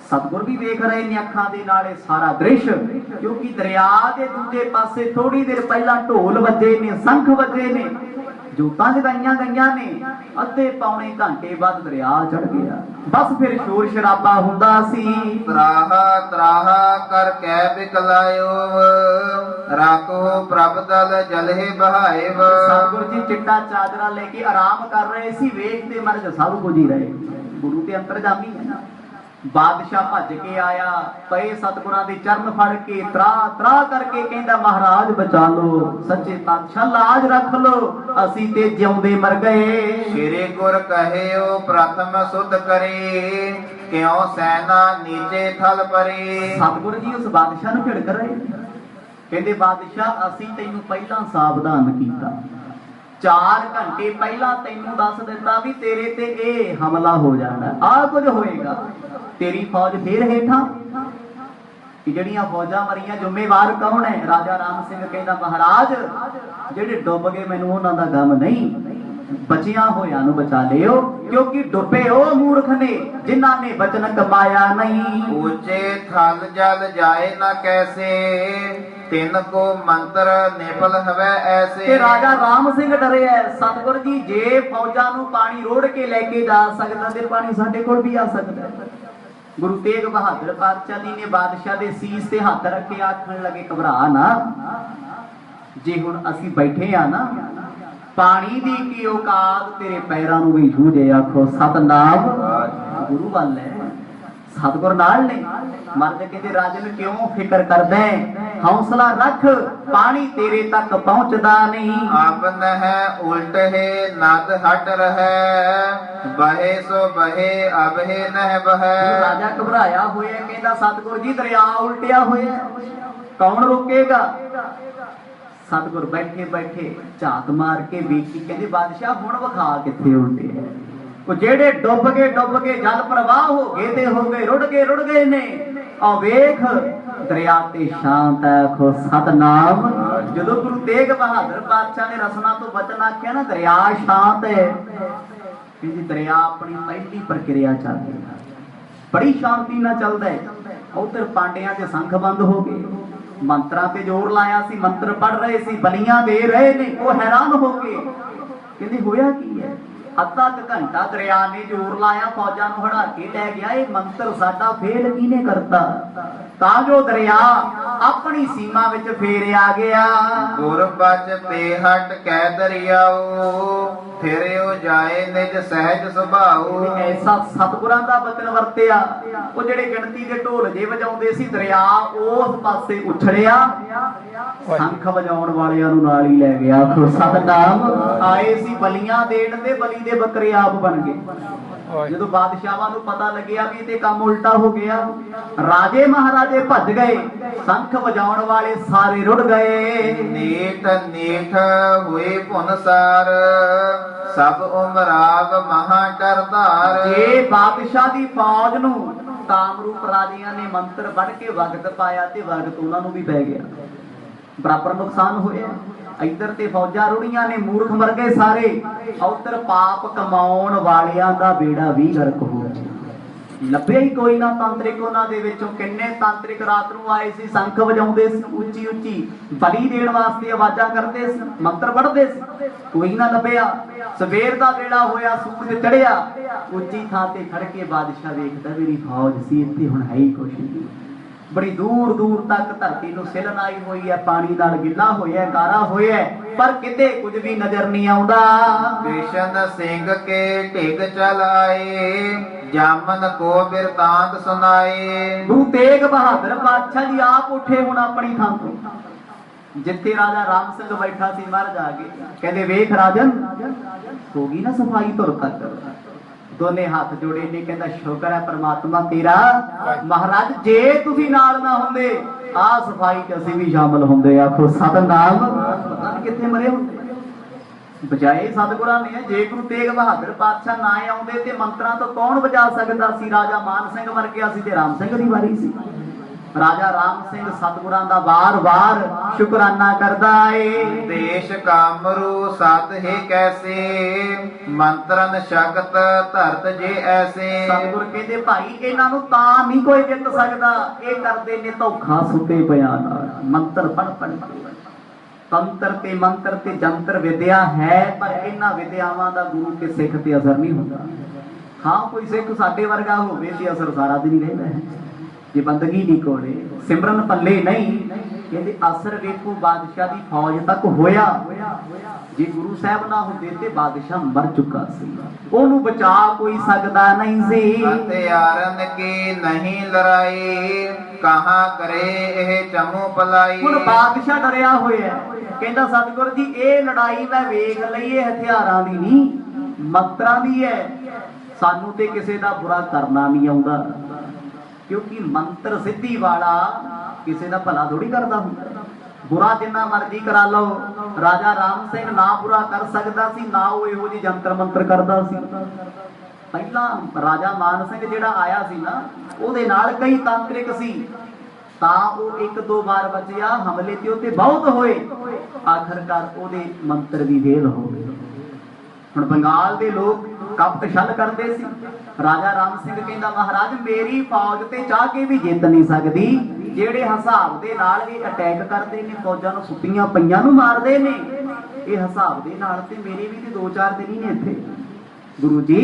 ਸਤਿਗੁਰ ਵੀ ਵੇਖ ਰਹੇ ਨੇ ਅੱਖਾਂ ਦੇ ਨਾਲ ਇਹ ਸਾਰਾ ਦ੍ਰਿਸ਼, ਕਿਉਂਕਿ ਦਰਿਆ ਦੇ ਦੂਜੇ ਪਾਸੇ ਥੋੜੀ ਦੇਰ ਪਹਿਲਾਂ ਢੋਲ ਵੱਜੇ ਨੇ, ਸੰਖ ਵੱਜੇ ਨੇ, ਜੋਤਾਂ ਜਗਾਈਆਂ ਗਈਆਂ ਨੇ। ਅੱਧੇ ਪੌਣੇ ਘੰਟੇ ਬਾਅਦ ਦਰਿਆ ਚੜ ਗਿਆ। ਬਸ ਫਿਰ ਸ਼ੋਰ ਸ਼ਰਾਬਾ ਹੁੰਦਾ ਸੀ। ਤਰਾਹਾ ਤਰਾਹਾ ਕਰ ਕੈ ਬਿਕਲਾਇਓ, ਰਾਖੋ ਪ੍ਰਭ ਦਲ ਜਲਹਿ ਬਹਾਇਵ। ਸਤਿਗੁਰ ਜੀ ਚਿੱਟਾ ਚਾਦਰਾ ਲੈ ਕੇ ਆਰਾਮ ਕਰ ਰਹੇ ਸੀ, ਵੇਖਦੇ ਮਰਜ ਸਭ ਕੁਝ ਹੀ ਰਹੇ। ਗੁਰੂ ਤੇ ਅੰਤਰਜਾਮੀ ਹੈ ਨਾ। ਬਾਦਸ਼ਾਹ ਭੱਜ ਕੇ ਆਇਆ, ਪਏ ਸਤਿਗੁਰਾਂ ਦੇ ਚਰਨ ਫੜ ਕੇ ਤਰਾ ਤਰਾ ਕਰਕੇ ਕਹਿੰਦਾ, ਮਹਾਰਾਜ ਬਚਾ ਲੋ, ਸੱਚੇ ਪਾਤਸ਼ਾਹ ਲਾਜ ਰੱਖ ਲੋ, ਅਸੀਂ ਤੇ ਜਿਉਂਦੇ ਮਰ ਗਏ। ਸ਼੍ਰੀ ਗੁਰ ਕਹਿਓ ਪ੍ਰਥਮ ਸੁਧ ਕਰੇ, ਕਿਉ ਸੈਨਾ ਨੀਚੇ ਥਲ ਪਰੇ। ਸਤਿਗੁਰ ਜੀ ਉਸ ਬਾਦਸ਼ਾਹ ਨੂੰ ਝਿੜਕ ਰਹੇ, ਕਹਿੰਦੇ ਬਾਦਸ਼ਾਹ ਅਸੀਂ ਤੈਨੂੰ ਪਹਿਲਾਂ ਸਾਵਧਾਨ ਕੀਤਾ, 4 ਘੰਟੇ ਪਹਿਲਾਂ ਤੈਨੂੰ ਦੱਸ ਦਿੱਤਾ ਵੀ ਤੇਰੇ ਤੇ ਇਹ ਹਮਲਾ ਹੋ ਜਾਣਾ, ਆਹ ਕੁਝ ਹੋਏਗਾ। ਤੇਰੀ ਫੌਜ ਫੇਰ ਹੇਠਾਂ। ਜਿਹੜੀਆਂ ਫੌਜਾਂ ਮਰੀਆਂ ਜ਼ਿੰਮੇਵਾਰ ਕੌਣ ਹੈ? ਰਾਜਾ ਰਾਮ ਸਿੰਘ ਕਹਿੰਦਾ, ਮਹਾਰਾਜ ਜਿਹੜੇ ਡੁੱਬ ਗਏ ਮੈਨੂੰ ਉਹਨਾਂ ਦਾ ਗਮ ਨਹੀਂ, ਬਚਿਆਂ ਹੋਇਆਂ ਨੂੰ ਬਚਾ ਲਿਓ, ਕਿਉਂਕਿ ਡੁੱਬੇ ਉਹ ਮੂਰਖ ਨੇ ਜਿਨ੍ਹਾਂ ਨੇ ਬਚਨ ਕਮਾਇਆ ਨਹੀਂ। ਉੱਚੇ ਥਲ ਜਲ ਜਾਏ ਨਾ ਕੈਸੇ, ਤਿੰਨ ਕੋ ਮੰਤਰ ਨਿਫਲ ਹਵੈ ਐਸੇ। ਤੇ ਰਾਜਾ ਰਾਮ ਸਿੰਘ ਡਰਿਆ, ਸਤਿਗੁਰ ਜੀ ਜੇ ਫੌਜਾਂ ਨੂੰ ਪਾਣੀ ਰੋੜ ਕੇ ਲੈ ਕੇ ਜਾ ਸਕਦਾ ਤੇ ਪਾਣੀ ਸਾਡੇ ਕੋਲ ਵੀ ਆ ਸਕਦਾ। ਗੁਰੂ ਤੇਗ ਬਹਾਦਰ ਪਾਤਸ਼ਾਹ ਜੀ ਨੇ ਬਾਦਸ਼ਾਹ ਦੇ ਸੀਸ ਤੇ ਹੱਥ ਰੱਖ ਕੇ ਆਖਣ ਲੱਗੇ, ਘਬਰਾ ਨਾ, ਜੇ ਹੁਣ ਅਸੀਂ ਬੈਠੇ ਆ ਨਾ, ਪਾਣੀ ਦੀ ਕੀ ਔਕਾਤ ਤੇਰੇ ਪੈਰਾਂ ਨੂੰ ਵੀ ਛੂ ਜੇ। ਆਖੋ ਸਤਨਾਮ। ਗੁਰੂ ਵੱਲ ਹੈ, ਸਤਿਗੁਰ ਨਾਲ ਨੇ। ਮਰਦ ਕਹਿੰਦੇ, ਰਾਜਨ ਕਿਉਂ ਫਿਕਰ ਕਰਦਾ, ਹੌਸਲਾ ਰੱਖ, ਪਾਣੀ ਤੇਰੇ ਤੱਕ ਪਹੁੰਚਦਾ ਨਹੀਂ। ਆਪਨ ਹੈ ਉਲਟ ਹੈ ਨਦ ਹਟ ਰਹਿ, ਬਹੇ ਸੋ ਬਹੇ ਅਬਹਿ ਨਹਿ ਬਹੈ। ਰਾਜਾ ਘਬਰਾਇਆ ਹੋਇਆ, ਕਹਿੰਦਾ ਸਤਿਗੁਰ ਜੀ ਦਰਿਆ ਉਲਟਿਆ ਹੋਇਆ, ਕੌਣ ਰੋਕੇਗਾ? ਸਤਿਗੁਰ ਬੈਠੇ ਬੈਠੇ ਝਾਤ ਮਾਰ ਕੇ ਵੇਖੀ, ਕਹਿੰਦੇ ਬਾਦਸ਼ਾਹ ਹੁਣ ਵਿਖਾ ਕਿੱਥੇ ਉਲਟੇ ਹੈ। ਉਹ ਜਿਹੜੇ ਡੁੱਬ ਕੇ ਜਲ ਪ੍ਰਵਾਹ ਹੋ ਗਏ ਤੇ ਹੋ ਗਏ, ਰੁੜ ਗਏ ਨੇ। ਆ ਵੇਖ ਦਰਿਆ ਤੇ ਸ਼ਾਂਤ ਹੈ, ਆਖੋ ਸਤਨਾਮ। ਜਦੋਂ ਗੁਰੂ ਤੇਗ ਬਹਾਦਰ ਪਾਤਸ਼ਾਹ ਨੇ ਰਸਨਾ ਤੋਂ ਬਚਨ ਆਖਿਆ ਨਾ, ਦਰਿਆ ਸ਼ਾਂਤ ਹੈ, ਕਹਿੰਦੀ ਦਰਿਆ ਆਪਣੀ ਪਹਿਲੀ ਪ੍ਰਕਿਰਿਆ ਚੱਲ ਰਹੀ ਹੈ, ਬੜੀ ਸ਼ਾਂਤੀ ਨਾਲ ਚੱਲਦਾ ਹੈ। ਉਧਰ ਪਾਂਡਿਆਂ ਦੇ ਸੰਖ ਬੰਦ ਹੋ ਗਏ, ਮੰਤਰਾਂ ਤੇ ਜ਼ੋਰ ਲਾਇਆ ਸੀ, ਮੰਤਰ ਪੜ ਰਹੇ ਸੀ, ਬਲੀਆਂ ਦੇ ਰਹੇ ਨੇ। ਉਹ ਹੈਰਾਨ ਹੋ ਗਏ, ਕਹਿੰਦੇ ਹੋਇਆ ਕੀ ਹੈ? ਅੱਧਾ ਕੁ ਘੰਟਾ ਦਰਿਆ ਨੇ ਜ਼ੋਰ ਲਾਇਆ, ਫੌਜਾਂ ਨੂੰ ਹੜਾ ਕੇ ਲੈ ਗਿਆ। ਇਹ ਮੰਤਰ ਸਾਡਾ ਫੇਲ ਕਿਹਨੇ ਕਰਤਾ? ਤਾਂ ਜੋ ਦਰਿਆ ਆਪਣੀ ਸੀਮਾ ਵਿੱਚ ਫੇਰ ਆ ਗਿਆ। ਗੁਰ ਬਚ ਤੇ ਹਟ ਕਹਿ ਦਰਿਆਓ, ਫਿਰਿਓ ਜਾਏ ਨਿਜ ਸਹਿਜ ਸੁਭਾਉ। ਐਸਾ ਸਤਿਗੁਰਾਂ ਦਾ ਬਚਨ ਵਰਤਿਆ। ਉਹ ਜਿਹੜੇ ਗਿਣਤੀ ਦੇ ਢੋਲ ਜੇ ਵਜਾਉਂਦੇ ਸੀ, ਦਰਿਆ ਉਸ ਪਾਸੇ ਉਛੜਿਆ, ਸ਼ੰਖ ਵਜਾਉਣ ਵਾਲਿਆਂ ਨੂੰ ਨਾਲ ਹੀ ਲੈ ਗਿਆ। ਸਤਨਾਮ। ਆਏ ਸੀ ਬਲੀਆਂ ਦੇਣ ਤੇ ਬਲੀ ਦੇ ਬੱਕਰੇ ਆਪ ਬਣ ਗਏ। ਜਦੋਂ ਬਾਦਸ਼ਾਹਾਂ ਨੂੰ ਪਤਾ ਲੱਗਿਆ ਵੀ ਤੇ ਕੰਮ ਉਲਟਾ ਹੋ ਗਿਆ, ਰਾਜੇ ਮਹਾਰਾਜੇ ਭੱਜ ਗਏ, ਸ਼ੰਖ ਵਜਾਉਣ ਵਾਲੇ ਸਾਰੇ ਰੁੜ ਗਏ। ਨੀਠ ਨੀਠ ਹੋਏ ਭੁਨਸਾਰ, ਸਭ ਉਮਰਾਗ ਮਹਾ ਕਰਤਾਰ। ਜੇ ਬਾਦਸ਼ਾਹ ਦੀ ਫੌਜ ਨੂੰ ਕਾਮਰੂਪ ਰਾਜਿਆਂ ਨੇ ਮੰਤਰ ਪੜ੍ਹ ਕੇ ਵਕਤ ਪਾਇਆ ਤੇ ਵਕਤ ਉਹਨਾਂ ਨੂੰ ਵੀ ਪੈ ਗਿਆ, ਬਰਾਬਰ ਨੁਕਸਾਨ ਹੋਇਆ। ਇੱਧਰ ਤੇ ਫੌਜਾਂ ਰੁੜੀਆਂ ਨੇ, ਮੂਰਖ ਮਰ ਗਏ ਸਾਰੇ। ਉੱਧਰ ਪਾਪ ਕਮਾਉਣ ਵਾਲਿਆਂ ਦਾ ਬੇੜਾ ਵੀ ਗਰਕ ਹੋ ਗਿਆ। ਲੱਭਿਆ ਹੀ ਕੋਈ ਨਾ ਤਾਂਤਰਿਕ ਉਹਨਾਂ ਦੇ ਵਿੱਚੋਂ। ਕਿੰਨੇ ਤਾਂਤਰਿਕ ਰਾਤ ਨੂੰ ਆਏ ਸੀ, ਸ਼ੰਖ ਵਜਾਉਂਦੇ ਸੀ, ਉੱਚੀ ਉੱਚੀ ਬਲੀ ਦੇਣ ਵਾਸਤੇ ਆਵਾਜ਼ਾਂ ਕਰਦੇ ਸੀ, ਮੰਤਰ ਪੜ੍ਹਦੇ ਸੀ, ਕੋਈ ਨਾ ਲੱਭਿਆ। ਸਵੇਰ ਦਾ ਵੇਲਾ ਹੋਇਆ, ਸੂਰਜ ਚੜਿਆ, ਉੱਚੀ ਥਾਂ ਤੇ ਖੜ ਕੇ ਬਾਦਸ਼ਾਹ ਵੇਖਦਾ ਮੇਰੀ ਫੌਜ ਸੀ ਇੱਥੇ, ਹੁਣ ਹੈ ਹੀ ਕੁਛ ਨਹੀਂ। ਬੜੀ ਦੂਰ ਦੂਰ ਤੱਕ ਧਰਤੀ ਨੂੰ ਸਿਲਨ ਆਈ ਹੋਈ ਹੈ, ਪਾਣੀ ਨਾਲ ਗਿੱਲਾ ਹੋਇਆ, ਗਾਰਾ ਹੋਇਆ, ਪਰ ਕਿਤੇ ਕੁਝ ਵੀ ਨਜ਼ਰ ਨਹੀਂ ਆਉਂਦਾ। ਕ੍ਰਿਸ਼ਨ ਸਿੰਘ ਕੇ ਢਿਗ ਚਲਾਏ, ਜਾਮਨ ਕੋ ਬਿਰਤਾਂਤ ਸੁਨਾਏ। ਗੁਰੂ ਤੇਗ ਬਹਾਦਰ ਪਾਤਸ਼ਾਹ ਜੀ ਆਪ ਉੱਠੇ ਹੁਣ ਆਪਣੀ ਥਾਂ ਤੋਂ, ਜਿੱਥੇ ਰਾਜਾ ਰਾਮ ਸਿੰਘ ਬੈਠਾ ਸੀ। ਮਹਾਰਾਜ ਆ ਗਏ, ਕਹਿੰਦੇ ਵੇਖ ਰਾਜਨ, ਹੋ ਗਈ ਨਾ ਸਫਾਈ ਧੁਰ ਤੱਕ। ਦੋਨੇ ਹੱਥ ਜੋੜੇ ਨੇ, ਕਹਿੰਦਾ ਸ਼ੁਕਰ ਹੈ ਪ੍ਰਮਾਤਮਾ ਤੇਰਾ। ਮਹਾਰਾਜ ਜੇ ਤੁਸੀਂ ਨਾਲ ਨਾ ਹੁੰਦੇ, ਆਹ ਸਫਾਈ ਚ ਅਸੀਂ ਵੀ ਸ਼ਾਮਲ ਹੁੰਦੇ। ਆਖੋ ਸਤਨਾਮ। ਪਤਾ ਨਹੀਂ ਕਿੱਥੇ ਮਰੇ ਹੁੰਦੇ, ਬਚਾਏ ਸਤਿਗੁਰਾਂ ਨੇ। ਜੇ ਗੁਰੂ ਤੇਗ ਬਹਾਦਰ ਪਾਤਸ਼ਾਹ ਨਾ ਆਉਂਦੇ ਤੇ ਮੰਤਰਾਂ ਤੋਂ ਕੌਣ ਬਚਾ ਸਕਦਾ ਸੀ? ਰਾਜਾ ਮਾਨ ਸਿੰਘ ਮਰ ਗਿਆ ਸੀ ਤੇ ਰਾਮ ਸਿੰਘ ਦੀ ਵਾਰੀ ਸੀ। ਰਾਜਾ ਰਾਮ ਸਿੰਘ ਸਤਿਗੁਰਾਂ ਦਾ ਵਾਰ-ਵਾਰ ਸ਼ੁਕਰਾਨਾ ਕਰਦਾ ਏ। ਦੇਸ਼ ਕਾਮਰੂ ਸਤ ਹੈ ਕੈਸੇ, ਮੰਤਰਨ ਸ਼ਕਤ ਧਰਤ ਜੇ ਐਸੇ। ਸਤਿਗੁਰ ਕਹਿੰਦੇ ਭਾਈ ਇਹਨਾਂ ਨੂੰ ਤਾਂ ਨਹੀਂ ਕੋਈ ਜਿੱਤ ਸਕਦਾ, ਇਹ ਕਰਦੇ ਨੇ ਧੋਖਾ ਸੁੱਤੇ ਪਿਆ ਨਾਲ, ਮੰਤਰ ਪੜ੍ਹ ਪੜ੍ਹ ਕੇ। ਤੰਤਰ ਤੇ ਮੰਤਰ ਤੇ ਜੰਤਰ ਵਿਦਿਆ ਹੈ, ਪਰ ਇਹਨਾਂ ਵਿਦਿਆਵਾਂ ਦਾ ਗੁਰੂ ਕੇ ਸਿੱਖ ਤੇ ਅਸਰ ਨਹੀਂ ਹੁੰਦਾ। ਹਾਂ ਕੋਈ ਸਿੱਖ ਸਾਡੇ ਵਰਗਾ ਹੋਵੇ ਤੇ ਅਸਰ ਸਾਰਾ ਦਿਨ ਹੀ ਰਹਿੰਦਾ ਹੈ। ਜੇ ਬੰਦਗੀ ਨਹੀਂ ਕੋਲੇ, ਸਿਮਰਨ ਪੱਲੇ ਨਹੀਂ, ਕਹਿੰਦੇ ਅਸਰ ਵੇਖੋ ਬਾਦਸ਼ਾਹ ਦੀ ਫੌਜ ਤੱਕ ਹੋਇਆ। ਜੇ ਗੁਰੂ ਸਾਹਿਬ ਨਾ ਹੁੰਦੇ ਤੇ ਬਾਦਸ਼ਾਹ ਮਰ ਚੁੱਕਾ ਸੀ, ਉਹਨੂੰ ਬਚਾ ਕੋਈ ਸਕਦਾ ਨਹੀਂ ਸੀ। ਹਥਿਆਰਨ ਕੀ ਨਹੀਂ ਲੜਾਈ, ਕਹਾਂ ਕਰੇ ਇਹ ਚਮੂ ਪਲਾਈ। ਹੁਣ ਬਾਦਸ਼ਾਹ ਡਰਿਆ ਹੋਇਆ, ਕਹਿੰਦਾ ਸਤਿਗੁਰ ਜੀ ਇਹ ਲੜਾਈ ਮੈਂ ਵੇਖ ਲਈ, ਇਹ ਹਥਿਆਰਾਂ ਦੀ ਨਹੀਂ ਮੰਤਰਾਂ ਦੀ ਹੈ। ਸਾਨੂੰ ਤੇ ਕਿਸੇ ਦਾ ਬੁਰਾ ਕਰਨਾ ਨਹੀਂ ਆਉਂਦਾ, ਕਿਉਂਕਿ ਮੰਤਰ ਸਿੱਧੀ ਵਾਲਾ ਕਿਸੇ ਦਾ ਭਲਾ ਥੋੜੀ ਕਰਦਾ ਹੁੰਦਾ। ਬੁਰਾ ਜਿੰਨਾ ਮਰਜ਼ੀ ਕਰਾ ਲਓ, ਰਾਜਾ ਰਾਮ ਸਿੰਘ ਨਾ ਬੁਰਾ ਕਰ ਸਕਦਾ ਸੀ, ਨਾ ਉਹ ਇਹੋ ਜਿਹੀ ਜੰਤਰ ਮੰਤਰ ਕਰਦਾ ਸੀ। ਪਹਿਲਾਂ ਰਾਜਾ ਮਾਨ ਸਿੰਘ ਜਿਹੜਾ ਆਇਆ ਸੀ ਨਾ, ਉਹਦੇ ਨਾਲ ਕਈ ਤਾਂਤਰਿਕ ਸੀ, ਤਾਂ ਉਹ ਇੱਕ ਦੋ ਵਾਰ ਬਚਿਆ, ਹਮਲੇ ਤੇ ਉਹਤੇ ਬਹੁਤ ਹੋਏ, ਆਖਰਕਾਰ ਉਹਦੇ ਮੰਤਰ ਵੀ ਫੇਲ ਹੋ ਗਏ। ਹੁਣ ਬੰਗਾਲ ਦੇ ਲੋਕ ਕਪਟ ਛਲ ਕਰਦੇ ਸੀ। ਰਾਜਾ ਰਾਮ ਸਿੰਘ ਕਹਿੰਦਾ ਮਹਾਰਾਜ ਮੇਰੀ ਫੌਜ ਤੇ ਚਾਹ ਕੇ ਵੀ ਜਿੱਤ ਨਹੀਂ ਸਕਦੀ, ਜਿਹੜੇ ਹਿਸਾਬ ਦੇ ਨਾਲ ਇਹ ਅਟੈਕ ਕਰਦੇ ਨੇ, ਫੌਜਾਂ ਨੂੰ ਸੁੱਤੀਆਂ ਪਈਆਂ ਨੂੰ ਮਾਰਦੇ ਨੇ, ਇਹ ਹਿਸਾਬ ਦੇ ਨਾਲ ਤੇ ਮੇਰੇ ਵੀ ਤੇ 2-4 ਦਿਨ ਹੀ ਨੇ ਇੱਥੇ। ਗੁਰੂ ਜੀ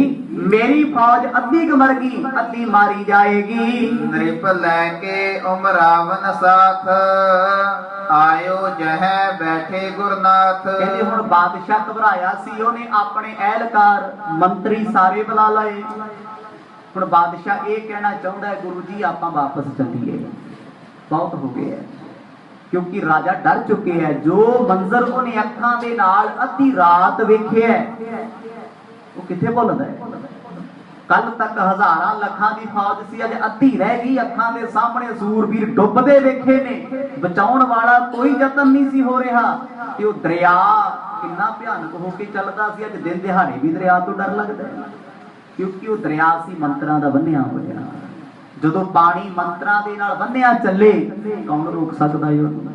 ਮੇਰੀ ਫੌਜ ਅੱਧੀ ਕ ਮਰ ਗਈ, ਅੱਧੀ ਮਾਰੀ ਜਾਏਗੀ। ਨ੍ਰਿਪ ਲੈ ਕੇ ਉਮਰਾਵਨ ਸਾਥ, ਆਇਓ ਜਹ ਬੈਠੇ ਗੁਰਨਾਥ। ਕਹਿੰਦੇ ਹੁਣ ਬਾਦਸ਼ਾਹ ਘਬਰਾਇਆ ਸੀ, ਉਹਨੇ ਆਪਣੇ ਅਹਿਲਕਾਰ ਮੰਤਰੀ ਸਾਰੇ ਬੁਲਾ ਲਏ। ਹੁਣ ਬਾਦਸ਼ਾਹ ਇਹ ਕਹਿਣਾ ਚਾਹੁੰਦਾ ਹੈ ਗੁਰੂ ਜੀ ਆਪਾਂ ਵਾਪਸ ਚੱਲੀਏ, ਬਹੁਤ ਹੋ ਗਿਆ, ਕਿਉਂਕਿ ਰਾਜਾ ਡਰ ਚੁੱਕੇ ਹੈ। ਜੋ ਮੰਜ਼ਰ ਉਹਨੇ ਅੱਖਾਂ ਦੇ ਨਾਲ ਅੱਧੀ ਰਾਤ ਵੇਖਿਆ ਉਹ ਕਿੱਥੇ ਭੁੱਲਦਾ ਹੈ? ਕੱਲ ਤੱਕ ਹਜ਼ਾਰਾਂ ਲੱਖਾਂ ਦੀ ਫੌਜ ਸੀ, ਅੱਜ ਅੱਧੀ ਰਹਿ ਗਈ। ਅੱਖਾਂ ਦੇ ਸਾਹਮਣੇ ਸੂਰਬੀਰ ਡੁੱਬਦੇ ਵੇਖੇ ਨੇ, ਬਚਾਉਣ ਵਾਲਾ ਕੋਈ ਯਤਨ ਨਹੀਂ ਸੀ ਹੋ ਰਿਹਾ। ਤੇ ਉਹ ਦਰਿਆ ਕਿੰਨਾ ਭਿਆਨਕ ਹੋ ਕੇ ਚੱਲਦਾ ਸੀ, ਅੱਜ ਦਿਨ ਦਿਹਾੜੇ ਵੀ ਦਰਿਆ ਤੋਂ ਡਰ ਲੱਗਦਾ ਹੈ, ਕਿਉਂਕਿ ਉਹ ਦਰਿਆ ਸੀ ਮੰਤਰਾਂ ਦਾ ਬੰਨਿਆ ਹੋਇਆ। ਜਦੋਂ ਪਾਣੀ ਮੰਤਰਾਂ ਦੇ ਨਾਲ ਬੰਨਿਆ ਚੱਲੇ, ਕੌਣ ਰੋਕ ਸਕਦਾ ਹੈ ਉਹਨੂੰ?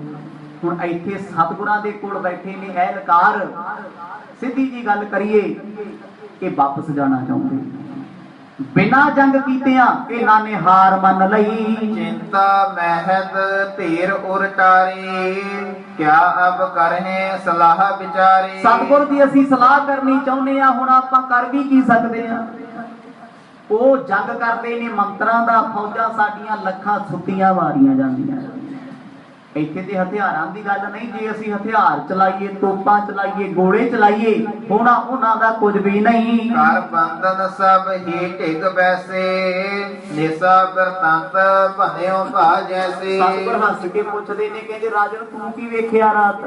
ਹੁਣ ਇੱਥੇ ਸਤਿਗੁਰਾਂ ਦੇ ਕੋਲ ਬੈਠੇ ਨੇ ਅਹਿਲਕਾਰ, ਸਿੱਧੀ ਜੀ ਗੱਲ ਕਰੀਏ, ਇਹ ਵਾਪਸ ਜਾਣਾ ਚਾਹੁੰਦੇ, बिना जंग कीतियां इन्हां ने हार मन लई। चिंता महद धीर उरटारी, क्या अब करहे सलाह विचारी। सतगुर दी असीं सलाह करनी चाहुंदे आ, हुण आपां कर भी की सकदे आ। ਉਹ ਜੰਗ ਕਰਦੇ ਨੇ ਮੰਤਰਾਂ ਦਾ, ਫੌਜਾਂ ਸਾਡੀਆਂ ਲੱਖਾਂ ਸੁੱਤੀਆਂ ਮਾਰੀਆਂ ਜਾਂਦੀਆਂ। ਇੱਥੇ ਤੇ ਹਥਿਆਰਾਂ ਦੀ ਗੱਲ ਨਹੀਂ, ਜੇ ਅਸੀਂ ਹਥਿਆਰ ਚਲਾਈਏ, ਤੋਪਾਂ ਚਲਾਈਏ, ਗੋਲੇ ਚਲਾਈਏ, ਹੋਣਾ ਉਹਨਾਂ ਦਾ ਕੁਝ ਵੀ ਨਹੀਂ। ਕਰ ਬੰਧਨ ਸਭ ਹੀ ਢਿਗ ਬੈਸੇ, ਨਿਸਾ ਬਰਤੰਤ ਭਨਿਓ ਭਾ ਜੈਸੇ। ਸਤਿਗੁਰ ਹੱਸ ਕੇ ਪੁੱਛਦੇ ਨੇ, ਕਹਿੰਦੇ ਰਾਜਨ ਤੂੰ ਕੀ ਵੇਖਿਆ ਰਾਤ?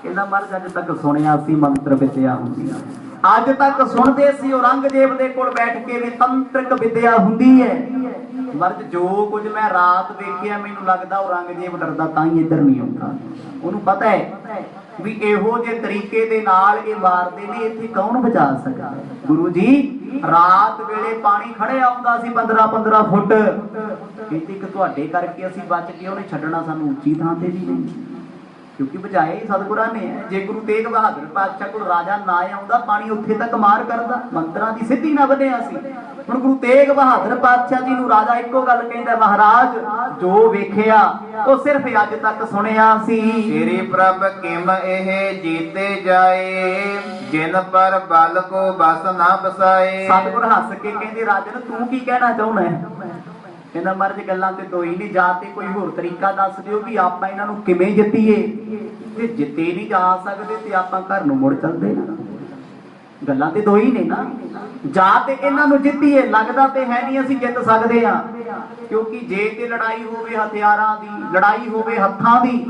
ਕਹਿੰਦਾ ਮਹਾਰਾਜ ਅੱਜ ਤੱਕ ਸੁਣਿਆ ਸੀ ਮੰਤਰ ਵਿਦਿਆ ਹੁੰਦੀ, ਅੱਜ ਤੱਕ ਸੁਣਦੇ ਸੀ ਔਰੰਗਜ਼ੇਬ ਦੇ ਕੋਲ ਬੈਠ ਕੇ ਵੀ ਤੰਤਰਿਕ ਵਿਦਿਆ ਹੁੰਦੀ ਹੈ। ਮਰਦ ਜੋ ਕੁਝ ਮੈਂ ਰਾਤ ਵੇਖਿਆ, ਮੈਨੂੰ ਲੱਗਦਾ ਔਰੰਗਜ਼ੇਬ ਡਰਦਾ ਤਾਂ ਹੀ ਇੱਧਰ ਨਹੀਂ ਆਉਂਦਾ। ਉਹਨੂੰ ਪਤਾ ਹੈ ਵੀ ਇਹੋ ਜਿਹੇ ਤਰੀਕੇ ਦੇ ਨਾਲ ਇਹ ਮਾਰਦੇ ਨੇ, ਇੱਥੇ ਕੌਣ ਬਚਾ ਸਕਦਾ। ਗੁਰੂ ਜੀ ਰਾਤ ਵੇਲੇ ਪਾਣੀ ਖੜਿਆ ਆਉਂਦਾ ਸੀ 15-15 ਫੁੱਟ, ਇੱਥੇ ਇੱਕ ਤੁਹਾਡੇ ਕਰਕੇ ਅਸੀਂ ਬਚ ਗਏ, ਉਹਨੇ ਛੱਡਣਾ ਸਾਨੂੰ ਉੱਚੀ ਥਾਂ ਤੇ ਵੀ ਨਹੀਂ, ਕਿਉਂਕਿ ਬਚਾਏ ਸਤਿਗੁਰਾਂ ਨੇ। ਜੇ ਗੁਰੂ ਤੇਗ ਬਹਾਦਰ ਪਾਤਸ਼ਾਹ ਕੋਲ ਰਾਜਾ ਨਾ ਆਉਂਦਾ, ਪਾਣੀ ਉੱਥੇ ਤੱਕ ਮਾਰ ਕਰਦਾ, ਮੰਤਰਾਂ ਦੀ ਸਿੱਧੀ ਨਾ ਵਧਿਆ ਸੀ। ਹੁਣ ਗੁਰੂ ਤੇਗ ਬਹਾਦਰ ਪਾਤਸ਼ਾਹ ਜੀ ਨੂੰ ਰਾਜਾ ਇੱਕੋ ਗੱਲ ਕਹਿੰਦਾ, ਮਹਾਰਾਜ ਜੋ ਵੇਖਿਆ ਉਹ ਸਿਰਫ ਅੱਜ ਤੱਕ ਸੁਣਿਆ ਸੀ। ਸ਼੍ਰੀ ਪ੍ਰਭ ਕਿਮ ਇਹ ਜੀਤੇ ਜਾਏ, ਜਿਨ ਪਰ ਬਲ ਕੋ ਬਸ ਨਾ ਬਸਾਏ। ਸਤਿਗੁਰ ਹੱਸ ਕੇ ਕਹਿੰਦੇ, ਰਾਜਨ ਤੂੰ ਕੀ ਕਹਿਣਾ ਚਾਹੁੰਦਾ ਹੈ? ਕਹਿੰਦਾ ਮਹਾਰਾਜ ਗੱਲਾਂ ਤੇ ਦੋ ਹੀ ਨਹੀਂ, ਜਾਂ ਤੇ ਕੋਈ ਹੋਰ ਤਰੀਕਾ ਦੱਸ ਦਿਓ ਵੀ ਆਪਾਂ ਇਹਨਾਂ ਨੂੰ ਕਿਵੇਂ ਜਿੱਤੀਏ, ਤੇ ਜਿੱਤੇ ਨਹੀਂ ਜਾ ਸਕਦੇ ਤੇ ਆਪਾਂ ਘਰ ਨੂੰ ਮੁੜ ਚੱਲਦੇ ਨਾ। ਗੱਲਾਂ ਤੇ ਦੋ ਹੀ ਨੇ ਨਾ, ਜਾਂ ਤੇ ਇਹਨਾਂ ਨੂੰ ਜਿੱਤੀਏ, ਲੱਗਦਾ ਤੇ ਹੈ ਨਹੀਂ ਅਸੀਂ ਜਿੱਤ ਸਕਦੇ ਆ, ਕਿਉਂਕਿ ਜੇ ਤੇ ਲੜਾਈ ਹੋਵੇ ਹਥਿਆਰਾਂ ਦੀ, ਲੜਾਈ ਹੋਵੇ ਹੱਥਾਂ ਦੀ,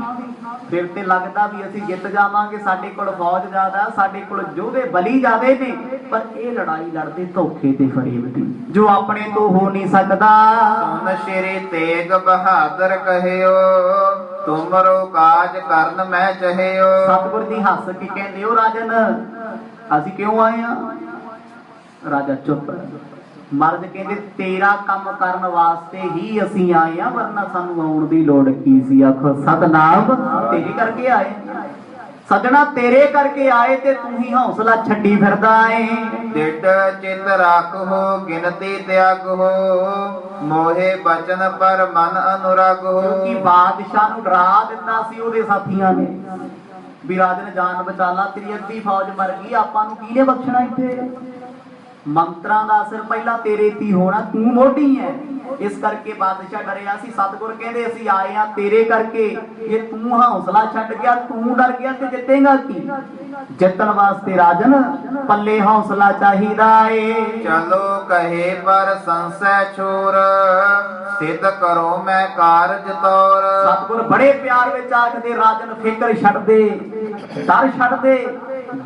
ਫਿਰ ਤੇ ਲੱਗਦਾ ਵੀ ਅਸੀਂ ਜਿੱਤ ਜਾਵਾਂਗੇ, ਸਾਡੇ ਕੋਲ ਫੌਜ ਜ਼ਿਆਦਾ, ਸਾਡੇ ਕੋਲ ਯੋਧੇ ਬਲੀ ਜ਼ਿਆਦੇ ਨੇ। ਪਰ ਇਹ ਲੜਾਈ ਲੜਦੇ ਧੋਖੇ ਤੇ ਫਰੇਬ ਦੀ, ਜੋ ਆਪਣੇ ਤੋਂ ਹੋ ਨਹੀਂ ਸਕਦਾ। ਸੁਨ ਸ਼੍ਰੀ ਤੇਗ ਬਹਾਦਰ ਕਹਿਓ, ਤੁਮਰੋ ਕਾਜ ਕਰਨ ਮੈਂ ਚਾਹਿਓ। ਸਤਿਗੁਰ ਦੀ ਹੱਸ ਕੇ ਕਹਿੰਦੇ, ਉਹ ਰਾਜਨ ਅਸੀਂ ਕਿਉਂ ਆਏ ਆ? ਰਾਜਾ ਚੁੱਪ। ਮਰਦ ਕਹਿੰਦੇ ਤੇਰਾ ਕੰਮ ਕਰਨ ਵਾਸਤੇ ਹੀ ਅਸੀਂ ਆਏ ਆ, ਵਰਨਾ ਸਾਨੂੰ ਆਉਣ ਦੀ ਲੋੜ ਕੀ ਸੀ। ਆਖੋ ਸਤਨਾਮ, ਤੇਰੇ ਕਰਕੇ ਆਏ ਸੱਜਣਾ, ਤੇਰੇ ਕਰਕੇ ਆਏ ਤੇ ਤੂੰ ਹੀ ਹੌਸਲਾ ਛੱਡੀ ਫਿਰਦਾ ਏ। ਡਿੱਡ ਚਿਤ ਰੱਖੋ ਗਿਣਤੀ ਤਿਆਗੋ, ਮੋਹੇ ਬਚਨ ਪਰ ਮਨ ਅਨੁਰਾਗੋ। ਕਿਉਂਕਿ ਬਾਦਸ਼ਾਹ ਨੂੰ ਡਰਾ ਦਿੱਤਾ ਸੀ ਉਹਦੇ ਸਾਥੀਆਂ ਨੇ ਵੀ ਰਾਜਨ ਜਾਨ ਬਚਾ ਲਾ, ਤੇਰੀ ਅੱਧੀ ਫੌਜ ਮਰ ਗਈ, ਆਪਾਂ ਨੂੰ ਕਿਹਨੇ ਬਖਸ਼ਣਾ ਇੱਥੇ। ਮੰਤਰਾਂ ਦਾ ਅਸਰ ਪਹਿਲਾਂ ਤੇਰੇ ਤੇ ਹੋਣਾ, ਤੂੰ ਮੋਢੀ ਹੈ, ਇਸ ਕਰਕੇ ਬਾਦਸ਼ਾਹ ਡਰਿਆ ਸੀ। ਸਤਿਗੁਰ ਕਹਿੰਦੇ ਅਸੀਂ ਆਏ ਆ ਤੇਰੇ ਕਰਕੇ, ਜੇ ਤੂੰ ਹੌਸਲਾ ਛੱਡ ਗਿਆ, ਤੂੰ ਡਰ ਗਿਆ ਤੇ ਜਿੱਤੇਗਾ ਕੀ? ਜਿੱਤਣ ਵਾਸਤੇ ਰਾਜਨ ਪੱਲੇ ਹੌਸਲਾ ਚਾਹੀਦਾ ਏ। ਚਲੋ ਕਹੇ ਪਰ ਸੰਸੈ ਛੋਰ, ਸਿੱਧ ਕਰੋ ਮੈਂ ਕਾਰਜ ਤੌਰ। ਸਤਿਗੁਰ ਬੜੇ ਪਿਆਰ ਵਿੱਚ ਆਖਦੇ, ਰਾਜਨ ਫਿਕਰ ਛੱਡ ਦੇ, ਡਰ ਛੱਡ ਦੇ,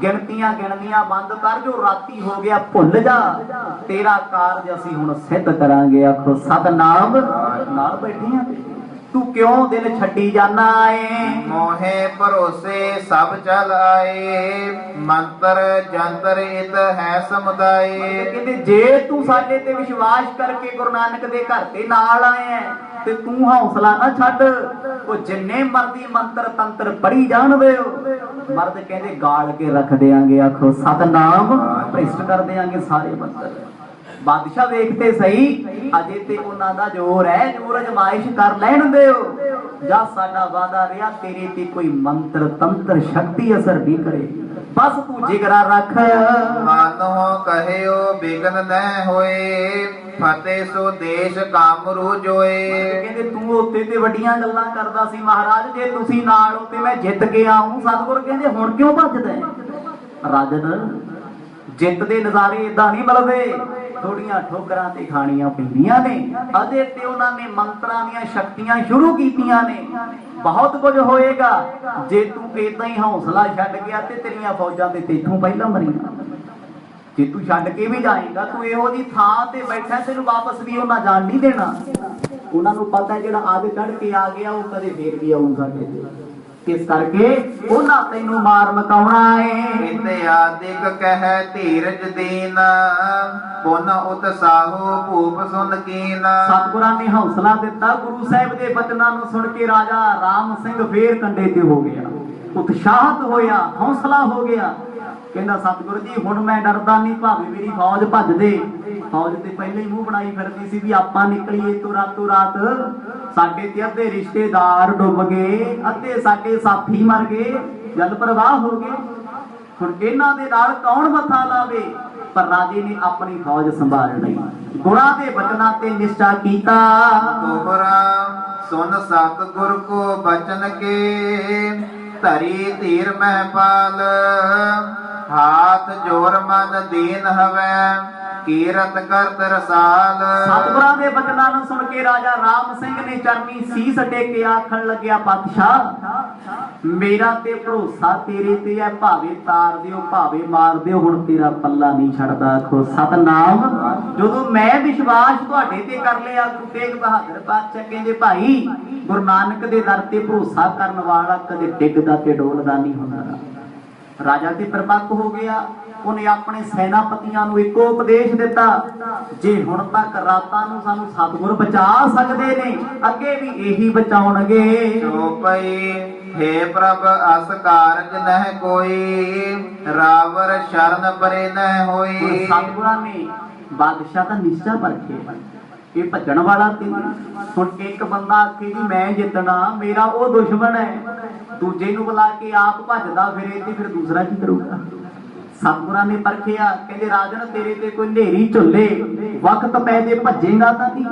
ਗਿਣਤੀਆਂ ਗਿਣਨੀਆਂ ਬੰਦ ਕਰ, ਜੋ ਰਾਤੀ ਹੋ ਗਿਆ ਭੁੱਲ ਜਾ, ਤੇਰਾ ਕਾਰਜ ਅਸੀਂ ਹੁਣ ਸਿੱਧ ਕਰਾਂਗੇ। ਆਖੋ ਸਤਨਾਮ। ਨਾਲ ਬੈਠੀਆਂ ਤੂੰ ਕਿਉਂ ਦਿਲ ਛੱਡੀ ਜਾਣਾ ਏ? ਮੋਹੇ ਭਰੋਸੇ ਸਭ ਚਲ ਆਏ, ਮੰਤਰ ਜੰਤਰ ਇਤ ਹੈ ਸਮੁਦਾਏ। ਕਹਿੰਦੇ ਜੇ ਤੂੰ ਸਾਡੇ ਤੇ ਵਿਸ਼ਵਾਸ ਕਰਕੇ ਗੁਰੂ ਨਾਨਕ ਦੇ ਘਰ ਤੇ ਨਾਲ ਆਏ ਤੇ ਤੂੰ ਹੌਸਲਾ ਨਾ ਛੱਡ, ਉਹ ਜਿੰਨੇ ਮਰਦੀ ਮੰਤਰ ਤੰਤਰ ਪੜੀ ਜਾਣਦੇ ਹੋ, ਮਰਦ ਕਹਿੰਦੇ ਗਾਲ ਕੇ ਰੱਖ ਦਿਆਂਗੇ। ਆਖੋ ਸਤਨਾਮ, ਭ੍ਰਿਸ਼ਟ ਕਰ ਦਿਆਂਗੇ ਸਾਰੇ ਮੰਤਰ। ਬਾਦਸ਼ਾਹ ਵੇਖਤੇ ਸਹੀ, ਅਜੇ ਤੇ ਉਹਨਾਂ ਦਾ ਜ਼ੋਰ ਹੈ, ਜ਼ੋਰ ਅਜਮਾਇਸ਼ ਕਰ ਲੈਣ ਦਿਓ। ਜਾਂ ਸਾਡਾ ਵਾਦਾ ਰਿਹਾ ਤੇਰੇ ਤੇ ਕੋਈ ਮੰਤਰ ਤੰਤਰ ਸ਼ਕਤੀ ਅਸਰ ਵੀ ਕਰੇ, ਬਸ ਤੂੰ ਜਿਗਰਾ ਰੱਖ। ਮਾਨੋ ਕਹਿਓ ਬਿਗਨ ਨਾ ਹੋਏ, ਫਤਿਹ ਸੋ ਦੇਸ਼ ਕਾਮਰੂ ਜੋਏ। ਕਹਿੰਦੇ ਤੂੰ ਉੱਤੇ ਤੇ ਵੱਡੀਆਂ ਗੱਲਾਂ ਕਰਦਾ ਸੀ ਮਹਾਰਾਜ, ਜੇ ਤੁਸੀਂ ਨਾਲ ਹੋ ਤੇ ਮੈਂ ਜਿੱਤ ਕੇ ਆਉਂ। ਸਤਿਗੁਰ ਕਹਿੰਦੇ ਹੁਣ ਕਿਉਂ ਭੱਜਦਾ? ਰਾਜਨ ਜਿੱਤ ਦੇ ਨਜ਼ਾਰੇ ਇਦਾਂ ਨਹੀਂ ਮਿਲਦੇ, ਥੋੜੀਆਂ ਠੋਕਰਾਂ ਤੇ ਖਾਣੀਆਂ ਪੈਂਦੀਆਂ ਨੇ। ਅਜੇ ਤੇ ਉਹਨਾਂ ਨੇ ਮੰਤਰਾਂ ਦੀਆਂ ਸ਼ਕਤੀਆਂ ਸ਼ੁਰੂ ਕੀਤੀਆਂ ਨੇ, ਬਹੁਤ ਕੁਝ ਹੋਏਗਾ। ਜੇ ਤੂੰ ਏਦਾਂ ਹੀ ਹੌਸਲਾ ਛੱਡ ਗਿਆ ਤੇ ਤੇਰੀਆਂ ਫੌਜਾਂ ਤੇ ਤੇਥੋਂ ਪਹਿਲਾਂ ਮਰੀਆਂ। ਜੇ ਤੂੰ ਛੱਡ ਕੇ ਵੀ ਜਾਏਗਾ, ਤੂੰ ਇਹੋ ਜੀ ਥਾਂ ਤੇ ਬੈਠਾ, ਤੈਨੂੰ ਵਾਪਸ ਵੀ ਉਹਨਾਂ ਜਾਣ ਨਹੀਂ ਦੇਣਾ। ਉਹਨਾਂ ਨੂੰ ਪਤਾ ਜਿਹੜਾ ਅੱਜ ਚੜ ਕੇ ਆ ਗਿਆ ਉਹ ਕਦੇ ਫੇਰ ਵੀ ਆਊ ਸਾਡੇ ਤੇ, ਇਸ ਕਰਕੇ ਉਹਨਾਂ ਤੈਨੂੰ ਮਾਰ ਮਕਾਉਣਾ ਏ। ਇਤਿਆਦਿਕ ਕਹਿ ਧੀਰਜ ਦੀਨ, ਪੁਨ ਉਤਸਾਹੋ ਭੂਪ ਸੁਨ ਕੀਨ। ਸਤਿਗੁਰਾਂ ਨੇ ਹੌਸਲਾ ਦਿੱਤਾ। ਗੁਰੂ ਸਾਹਿਬ ਦੇ ਬਚਨਾਂ ਨੂੰ ਸੁਣ ਕੇ ਰਾਜਾ ਰਾਮ ਸਿੰਘ ਫੇਰ ਕੰਡੇ ਤੇ ਹੋ ਗਿਆ, ਉਤਸ਼ਾਹਤ ਹੋਇਆ, ਹੌਸਲਾ ਹੋ ਗਿਆ। ਕਹਿੰਦਾ ਸਤਿਗੁਰੂ ਜੀ ਹੁਣ ਮੈਂ ਡਰਦਾ ਨਹੀਂ, ਭਾਵੇਂ ਮੇਰੀ ਫੌਜ ਭੱਜਦੇ। ਫੌਜ ਤੇ ਪਹਿਲੇ ਹੀ ਮੂੰਹ ਬਣਾਈ ਫਿਰਦੀ ਸੀ ਵੀ ਆਪਾਂ ਨਿਕਲੀਏ ਤੋਂ ਰਾਤੋਂ ਰਾਤ, ਸਾਡੇ ਤੇ ਅੱਧੇ ਰਿਸ਼ਤੇਦਾਰ ਡੁੱਬ ਗਏ, ਅੱਧੇ ਸਾਡੇ ਸਾਥੀ ਮਰ ਗਏ, ਜਲ ਪ੍ਰਵਾਹ ਹੋ ਗਏ, ਹੁਣ ਇਹਨਾਂ ਦੇ ਨਾਲ ਕੌਣ ਮੱਥਾ ਲਾਵੇ। ਪਰ ਰਾਜੇ ਨੇ ਆਪਣੀ ਫੌਜ ਸੰਭਾਲ ਲਈ, ਗੁਰਾਂ ਦੇ ਬਚਨਾਂ ਤੇ ਨਿਸ਼ਚਾ ਕੀਤਾ। ਦੋਹਰਾ ਸੁਨ ਸਤਿਗੁਰ ਕੋ ਬਚਨ ਕੇ, ਧਰੀ ਧੀਰ ਮਹਿਪਾਲ, ਹਾਥ ਜੋਰ ਮਨ ਦੀਨ ਹਵੈ, ਕੀਰਤ ਕਰਤ ਰਸਾਲ। ਸਤਿਗੁਰਾਂ ਦੇ ਬਚਨਾਂ ਨੂੰ ਸੁਣ ਕੇ ਰਾਜਾ ਰਾਮ ਸਿੰਘ ਨੇ ਚਰਨੀ ਸੀਸ ਟੇਕ ਕੇ ਆਖਣ ਲੱਗਿਆ, ਪਾਤਸ਼ਾਹ ਮੇਰਾ ਤੇ ਭਰੋਸਾ ਤੇਰੇ ਤੇ ਹੈ, ਭਾਵੇਂ ਤਾਰ ਦਿਓ ਭਾਵੇਂ ਮਾਰ ਦਿਓ, ਹੁਣ ਤੇਰਾ ਪੱਲਾ ਨਹੀਂ ਛੱਡਦਾ। ਆਖੋ ਸਤਨਾਮ। ਜਦੋਂ ਮੈਂ ਵਿਸ਼ਵਾਸ ਤੁਹਾਡੇ ਤੇ ਕਰ ਲਿਆ, ਗੁਰੂ ਤੇਗ ਬਹਾਦਰ ਪਾਤਸ਼ਾਹ ਕਹਿੰਦੇ ਭਾਈ ਗੁਰੂ ਨਾਨਕ ਦੇ ਦਰ ਤੇ ਭਰੋਸਾ ਕਰਨ ਵਾਲਾ ਕਦੇ ਡਿੱਗਦਾ ਤੇ ਡੋਲਦਾ ਨਹੀਂ ਹੁੰਦਾ। ਰਾਜਾ ਤੇ ਪ੍ਰਪੱਕ ਹੋ ਗਿਆ, ਉਹਨੇ ਆਪਣੇ ਸੈਨਾਪਤੀਆਂ ਨੂੰ ਇੱਕੋ ਉਪਦੇਸ਼ ਦਿੱਤਾ, ਜੇ ਹੁਣ ਤੱਕ ਰਾਤਾਂ ਨੂੰ ਸਾਨੂੰ ਸਤਿਗੁਰ ਬਚਾ ਸਕਦੇ ਨੇ, ਅੱਗੇ ਵੀ ਇਹੀ ਬਚਾਉਣਗੇ। ਚੋਪਈ ਹੇ ਪ੍ਰਭ ਅਸ ਕਾਰਜ ਨਹਿ ਕੋਈ, ਰਾਵਰ ਸ਼ਰਨ ਪਰੇ ਨਹਿ ਹੋਈ। ਸਤਿਗੁਰਾਂ ਨੇ ਬਾਦਸ਼ਾਹ ਦਾ ਨਿਸ਼ਚਾ ਪਰਖਿਆ, ਇਹ ਭੱਜਣ ਵਾਲਾ ਤੇ ਹੁਣ ਇੱਕ ਬੰਦਾ ਆਖੇ ਜੀ ਮੈਂ ਜਿੱਤਣਾ, ਮੇਰਾ ਉਹ ਦੁਸ਼ਮਣ ਹੈ, ਦੂਜੇ ਨੂੰ ਬੁਲਾ ਕੇ ਆਪ ਭੱਜਦਾ ਫਿਰੇ ਤੇ ਫਿਰ ਦੂਸਰਾ ਕੀ ਕਰੂਗਾ। ਸਤਿਗੁਰਾਂ ਨੇ ਪਰਖਿਆ, ਕਹਿੰਦੇ ਰਾਜਨ ਤੇਰੇ ਤੇ ਕੋਈ ਹਨੇਰੀ ਝੁੱਲੇ, ਵਕਤ ਪੈ ਜੇ ਭੱਜੇਗਾ ਤਾਂ ਨਹੀਂ।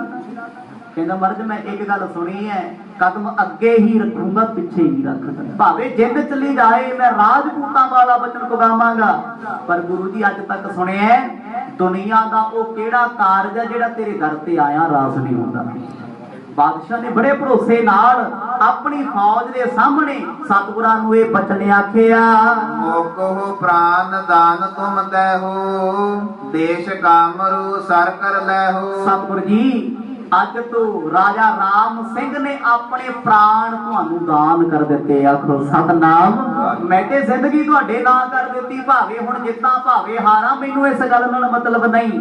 ਕਹਿੰਦਾ ਮਰਦ ਮੈਂ ਇੱਕ ਗੱਲ ਸੁਣੀ ਹੈ, ਕਦਮ ਅੱਗੇ ਹੀ ਰੱਖੂੰਗਾ ਪਿੱਛੇ ਨਹੀਂ ਰੱਖਦਾ, ਭਾਵੇਂ ਜਿੰਦ ਚਲੀ ਜਾਏ ਮੈਂ ਰਾਜਪੂਤਾਂ ਵਾਲਾ ਬਚਨ ਪੁਗਾਵਾਂਗਾ। ਪਰ ਗੁਰੂ ਜੀ ਅੱਜ ਤੱਕ ਸੁਣਿਆ ਦੁਨੀਆ ਦਾ ਉਹ ਕਿਹੜਾ ਕਾਰਜ ਹੈ ਜਿਹੜਾ ਤੇਰੇ ਦਰ ਤੇ ਆਇਆ ਰਾਸ ਨਹੀਂ ਹੁੰਦਾ। ਬਾਦਸ਼ਾਹ ਨੇ ਬੜੇ ਭਰੋਸੇ ਨਾਲ ਆਪਣੀ ਫੌਜ ਦੇ ਸਾਹਮਣੇ ਸਤਿਗੁਰਾਂ ਨੂੰ ਇਹ ਬਚਨ ਆਖਿਆ, ਮੋਕੋ ਪ੍ਰਾਨ ਦਾਨ ਤੁਮ ਦੇਹੋ, ਦੇਸ਼ ਕਾਮਰੂ ਸਰ ਕਰ ਲੈਹੋ। ਸਤਿਗੁਰ ਜੀ ਅੱਜ ਤੋਂ ਰਾਜਾ ਰਾਮ ਸਿੰਘ ਨੇ ਆਪਣੇ ਪ੍ਰਾਣ ਤੁਹਾਨੂੰ ਦਾਨ ਕਰ ਦਿੱਤੇ। ਆਖੋ ਸਤਨਾਮ। ਮੈਂ ਤੇ ਜ਼ਿੰਦਗੀ ਤੁਹਾਡੇ ਨਾਂ ਕਰ ਦਿੱਤੀ, ਭਾਵੇਂ ਹੁਣ ਜਿੱਤਾਂ ਭਾਵੇਂ ਹਾਰਾਂ, ਮੈਨੂੰ ਇਸ ਗੱਲ ਨਾਲ ਮਤਲਬ ਨਹੀਂ।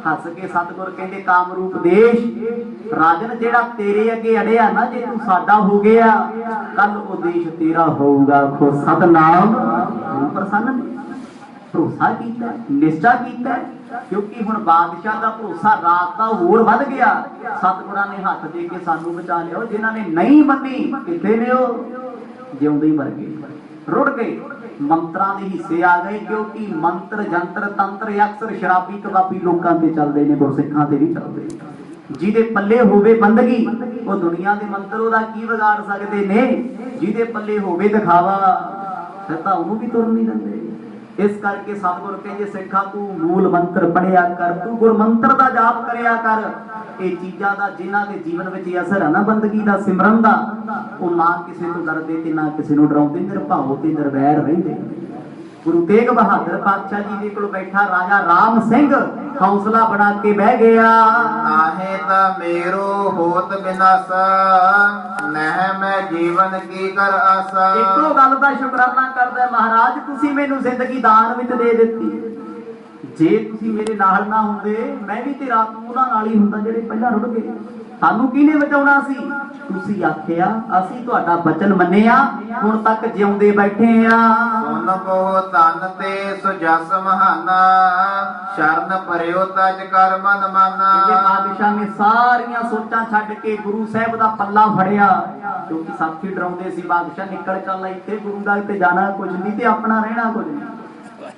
ਹੱਸ ਕੇ ਸਤਿਗੁਰ ਕਹਿੰਦੇ ਕਾਮਰੂਪ ਦੇਸ਼, ਰਾਜਨ ਜਿਹੜਾ ਤੇਰੇ ਅੱਗੇ ਅੜਿਆ ਨਾ, ਜੇ ਤੂੰ ਸਾਡਾ ਹੋ ਗਿਆ ਕੱਲ ਉਹ ਦੇਸ਼ ਤੇਰਾ ਹੋਊਗਾ। ਆਖੋ ਸਤਨਾਮ। ਪ੍ਰਸੰਨ ਨੇ ਭਰੋਸਾ ਕੀਤਾ, ਨਿਸ਼ਚਾ ਕੀਤਾ, ਕਿਉਂਕਿ ਹੁਣ ਬਾਦਸ਼ਾਹ ਦਾ ਭਰੋਸਾ ਰਾਤ ਦਾ ਹੋਰ ਵੱਧ ਗਿਆ। ਸਤਿਗੁਰਾਂ ਨੇ ਹੱਥ ਦੇ ਕੇ ਸਾਨੂੰ ਬਚਾ ਲਿਆ। ਜਿਨ੍ਹਾਂ ਨੇ ਨਹੀਂ ਮੰਨੀ ਕਿੱਥੇ ਨੇ, ਉਹ ਜਿਉਂਦੇ ਹੀ ਮਰ ਗਏ, ਰੁੜ ਗਏ, ਮੰਤਰਾਂ ਦੇ ਹਿੱਸੇ ਆ ਗਏ। ਕਿਉਂਕਿ ਮੰਤਰ ਜੰਤਰ ਤੰਤਰ ਅਕਸਰ ਸ਼ਰਾਬੀ ਕਬਾਬੀ ਲੋਕਾਂ ਤੇ ਚੱਲਦੇ ਨੇ, ਗੁਰਸਿੱਖਾਂ ਤੇ ਨਹੀਂ ਚੱਲਦੇ। ਜਿਹਦੇ ਪੱਲੇ ਹੋਵੇ ਬੰਦਗੀ, ਉਹ ਦੁਨੀਆ ਦੇ ਮੰਤਰ ਉਹਦਾ ਕੀ ਵਿਗਾੜ ਸਕਦੇ ਨੇ। ਜਿਹਦੇ ਪੱਲੇ ਹੋਵੇ ਦਿਖਾਵਾ, ਫਿਰ ਤਾਂ ਉਹਨੂੰ ਵੀ ਤੁਰ ਨਹੀਂ ਦਿੰਦੇ। ਇਸ ਕਰਕੇ ਸਤਿਗੁਰ ਕਹਿੰਦੇ ਸਿੱਖਾ ਤੂੰ ਮੂਲ ਮੰਤਰ ਪੜਿਆ ਕਰ, ਤੂੰ ਗੁਰਮੰਤਰ ਦਾ ਜਾਪ ਕਰਿਆ ਕਰ। ਇਹ ਚੀਜ਼ਾਂ ਦਾ ਜਿਨ੍ਹਾਂ ਦੇ ਜੀਵਨ ਵਿੱਚ ਅਸਰ ਹੈ ਨਾ ਬੰਦਗੀ ਦਾ, ਸਿਮਰਨ ਦਾ, ਉਹ ਨਾ ਕਿਸੇ ਤੋਂ ਡਰਦੇ ਤੇ ਨਾ ਕਿਸੇ ਨੂੰ ਡਰਾਉਂਦੇ, ਨਿਰਭਉ ਤੇ ਨਿਰਵੈਰ ਰਹਿੰਦੇ। ਗੁਰੂ ਤੇਗ ਬਹਾਦਰ ਪਾਤਸ਼ਾਹ ਜੀ ਦੇ ਕੋਲ ਬੈਠਾ ਰਾਜਾ ਰਾਮ ਸਿੰਘ ਹੌਸਲਾ ਬਣਾ ਕੇ ਬਹਿ ਗਿਆ, ਨਾਹੇ ਤਾਂ ਮੇਰੋ ਹੋਤ ਬਿਨਾਸਾ, ਨਹਿ ਮੈਂ ਜੀਵਨ ਕੀ ਕਰ ਆਸਾ। ਇੱਕੋ ਗੱਲ ਦਾ ਸ਼ੁਕਰਾਨਾ ਕਰਦਾ, ਮਹਾਰਾਜ ਤੁਸੀਂ ਮੈਨੂੰ ਜ਼ਿੰਦਗੀ ਦਾਨ ਵਿੱਚ ਦੇ ਦਿੱਤੀ। ਜੇ ਤੁਸੀਂ ਮੇਰੇ ਨਾਲ ਨਾ ਹੁੰਦੇ ਮੈਂ ਵੀ ਤੇ ਰਾਤ ਨੂੰ ਉਹਨਾਂ ਨਾਲ ਹੀ ਹੁੰਦਾ ਜਿਹੜੇ ਪਹਿਲਾਂ ਰੁੜ ਗਏ। ਸਾਨੂੰ ਕਿਹਨੇ ਬਚਾਉਣਾ ਸੀ? ਤੁਸੀਂ ਆਖਿਆ, ਅਸੀਂ ਤੁਹਾਡਾ ਬਚਨ ਮੰਨਿਆ, ਹੁਣ ਤੱਕ ਜਿਉਂਦੇ ਬੈਠੇ ਆ। ਸੁਨ ਬੋ ਤਨ ਤੇ ਸੁਜਸ ਮਹਾਨਾ, ਸ਼ਰਨ ਪਰਿਓ ਤਜ ਕਰ ਮਨ ਮਾਨਾ। ਬਾਦਸ਼ਾਹ ਨੇ ਸਾਰੀਆਂ ਸੋਚਾਂ ਛੱਡ ਕੇ ਗੁਰੂ ਸਾਹਿਬ ਦਾ ਪੱਲਾ ਫੜਿਆ, ਕਿਉਂਕਿ ਸਾਥੀ ਡਰਾਉਂਦੇ ਸੀ ਬਾਦਸ਼ਾਹ ਨਿਕਲ ਚੱਲ ਇੱਥੇ ਗੁਰੂ ਦਾ ਤੇ ਜਾਣਾ ਕੁਝ ਨਹੀਂ ਤੇ ਆਪਣਾ ਰਹਿਣਾ ਕੁਝ ਨਹੀਂ।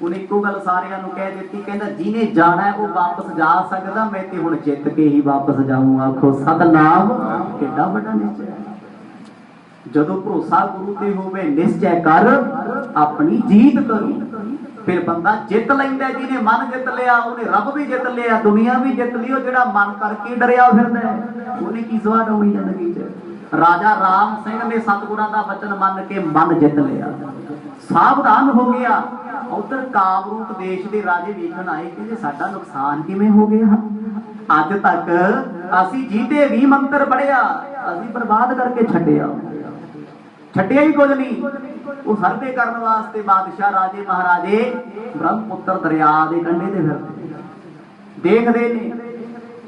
ਉਹਨੇ ਇੱਕੋ ਗੱਲ ਸਾਰਿਆਂ ਨੂੰ ਕਹਿ ਦਿੱਤੀ, ਕਹਿੰਦਾ ਜਿਹਨੇ ਜਾਣਾ ਉਹ ਵਾਪਸ ਜਾ ਸਕਦਾ, ਮੈਂ ਤੇ ਹੁਣ ਜਿੱਤ ਕੇ ਹੀ ਵਾਪਸ ਜਾਊਂ। ਆਖੋ ਸਤਨਾਮ। ਕਿੱਡਾ ਵੱਡਾ ਨਿਸ਼ਚੈ। ਜਦੋਂ ਭਰੋਸਾ ਗੁਰੂ ਤੇ ਹੋਵੇ, ਨਿਸ਼ਚੈ ਕਰ ਆਪਣੀ ਜੀਤ ਕਰੋ, ਫਿਰ ਬੰਦਾ ਜਿੱਤ ਲੈਂਦਾ। ਜਿਹਨੇ ਮਨ ਜਿੱਤ ਲਿਆ ਉਹਨੇ ਰੱਬ ਵੀ ਜਿੱਤ ਲਿਆ, ਦੁਨੀਆ ਵੀ ਜਿੱਤ ਲਈ। ਉਹ ਜਿਹੜਾ ਮਨ ਕਰਕੇ ਡਰਿਆ ਫਿਰਦਾ ਉਹਨੇ ਕੀ ਸਵਾਦ ਆਉਣੀ ਜ਼ਿੰਦਗੀ 'ਚ। ਰਾਜਾ ਰਾਮ ਸਿੰਘ ਨੇ ਸਤਿਗੁਰਾਂ ਦਾ ਬਚਨ ਮੰਨ ਕੇ ਮਨ ਜਿੱਤ ਲਿਆ, ਸਾਵਧਾਨ ਹੋ ਗਿਆ। ਉਧਰ ਕਾਮਰੂਪ ਦੇਸ਼ ਦੇ ਰਾਜੇ ਵੇਖਣ ਆਏ, ਕਹਿੰਦੇ ਸਾਡਾ ਨੁਕਸਾਨ ਕਿਵੇਂ ਹੋ ਗਿਆ? ਅੱਜ ਤੱਕ ਅਸੀਂ ਜਿਹਦੇ ਵੀ ਮੰਤਰ ਪੜਿਆ ਅਸੀਂ ਬਰਬਾਦ ਕਰਕੇ ਛੱਡਿਆ ਹੀ ਕੁਝ ਨਹੀਂ। ਉਹ ਸਰਵੇ ਕਰਨ ਵਾਸਤੇ ਬਾਦਸ਼ਾਹ ਰਾਜੇ ਮਹਾਰਾਜੇ ਬ੍ਰਹਮਪੁੱਤਰ ਦਰਿਆ ਦੇ ਕੰਢੇ ਤੇ ਫਿਰਦੇ ਦੇਖਦੇ ਨੇ।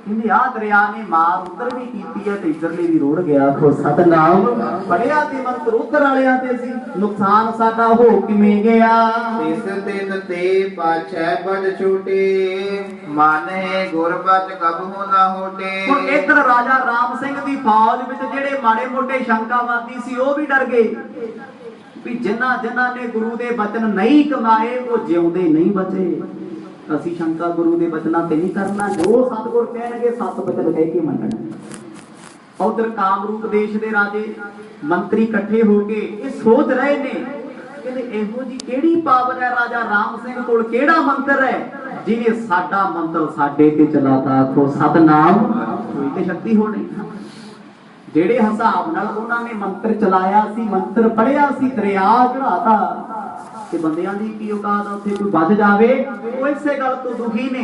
ਕਹਿੰਦੇ ਆ ਦਰਿਆ ਨੇ ਮਾਰ ਉਧਰ ਵੀ ਕੀਤੀ ਹੈ ਤੇ ਇਧਰਲੇ ਵੀ ਰੋੜ ਗਿਆ। ਆਖੋ ਸਤਨਾਮ। ਪੜਿਆ ਤੇ ਮੰਤਰ ਉਧਰ ਵਾਲਿਆਂ ਤੇ ਸੀ, ਨੁਕਸਾਨ ਸਾਡਾ ਹੋ ਕਿਵੇਂ ਗਿਆ। ਇਸ ਦਿਨ ਤੇ ਪਾਛੈ ਬੜ ਛੋਟੇ, ਮਨ ਹੈ ਗੁਰਬਤ ਕਬਹੂ ਨਾ ਹੋਟੇ। ਹੁਣ ਇੱਧਰ ਰਾਜਾ ਰਾਮ ਸਿੰਘ ਦੀ ਫੌਜ ਵਿੱਚ ਜਿਹੜੇ ਮਾੜੇ ਮੋਟੇ ਸ਼ੰਕਾਵਾਦੀ ਸੀ ਉਹ ਵੀ ਡਰ ਗਏ ਵੀ ਜਿਨ੍ਹਾਂ ਨੇ ਗੁਰੂ ਦੇ ਬਚਨ ਨਹੀਂ ਕਮਾਏ ਉਹ ਜਿਉਂਦੇ ਨਹੀਂ ਬਚੇ। ਅਸੀਂ ਸ਼ੰਕਾ ਗੁਰੂ ਦੇ ਬਚਨਾਂ ਤੇ ਨਹੀਂ ਕਰਨਾ, ਜੋ ਸਤਿਗੁਰ ਕਹਿਣਗੇ ਸਤ ਬਚਨ ਕਹਿ ਕੇ ਮੰਨਣਾ। ਉਧਰ ਕਾਮਰੂਪ ਦੇਸ਼ ਦੇ ਰਾਜੇ ਮੰਤਰੀ ਇਕੱਠੇ ਹੋ ਕੇ ਇਹ ਸੋਚ ਰਹੇ ਨੇ, ਕਹਿੰਦੇ ਇਹੋ ਜੀ ਕਿਹੜੀ ਪਾਵਰ ਹੈ ਰਾਜਾ ਰਾਮ ਸਿੰਘ ਕੋਲ, ਕਿਹੜਾ ਮੰਤਰ ਹੈ ਜਿਹਨੇ ਸਾਡਾ ਮੰਤਰ ਸਾਡੇ ਤੇ ਚਲਾਤਾ। ਆਖੋ ਸਤਨਾਮ। ਕੋਈ ਤੇ ਸ਼ਕਤੀ ਹੋਣੀ। ਜਿਹੜੇ ਹਿਸਾਬ ਨਾਲ ਉਹਨਾਂ ਨੇ ਮੰਤਰ ਚਲਾਇਆ ਸੀ, ਮੰਤਰ ਪੜਿਆ ਸੀ, ਦਰਿਆ ਚੜਾਤਾ ਤੇ ਬੰਦਿਆਂ ਦੀ ਕੀ ਔਕਾਤ ਉੱਥੇ ਕੋਈ ਵੱਜ ਜਾਵੇ। ਉਹ ਇਸੇ ਗੱਲ ਤੋਂ ਦੁਖੀ ਨੇ,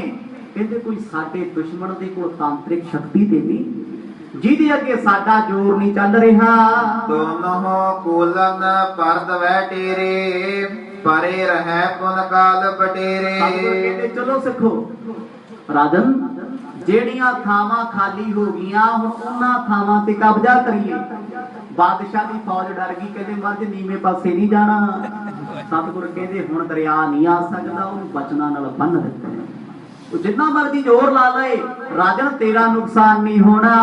ਕਹਿੰਦੇ ਕੋਈ ਸਾਡੇ ਦੁਸ਼ਮਣ ਦੇ ਕੋਲ ਤਾਂਤਰਿਕ ਸ਼ਕਤੀ ਤੇ ਨਹੀਂ ਜਿਹਦੇ ਅੱਗੇ ਸਾਡਾ ਜ਼ੋਰ ਨਹੀਂ ਚੱਲ ਰਿਹਾ। ਦੋਨੋਂ ਕੋਲਨ ਪਰਦ ਵੈ ਟੇਰੇ, ਪਰੇ ਰਹਿ ਪੁਨ ਕਾਲ ਬਟੇਰੇ। ਕਹਿੰਦੇ ਚਲੋ ਸਿੱਖੋ ਰਾਜਨ, ਜਿਹੜੀਆਂ ਥਾਵਾਂ ਖਾਲੀ ਹੋ ਗਈਆਂ ਹੁਣ ਉਹਨਾਂ ਥਾਵਾਂ ਤੇ ਕਬਜ਼ਾ ਕਰੀਏ। ਬਾਦਸ਼ਾਹ ਦੀ ਫੌਜ ਡਰ ਗਈ, ਕਹਿੰਦੇ ਮਰਜ ਨੀਵੇਂ ਪਾਸੇ ਨਹੀਂ ਜਾਣਾ। ਸਤਿਗੁਰ ਕਹਿੰਦੇ ਹੁਣ ਦਰਿਆ ਨਹੀਂ ਆ ਸਕਦਾ, ਉਹਨੂੰ ਬਚਨਾਂ ਨਾਲ ਬੰਨ ਦਿੱਤਾ। ਉਹ ਜਿੰਨਾ ਮਰਜੀ ਜ਼ੋਰ ਲਾ ਲਏ ਰਾਜਨ ਤੇਰਾ ਨੁਕਸਾਨ ਨਹੀਂ ਹੋਣਾ।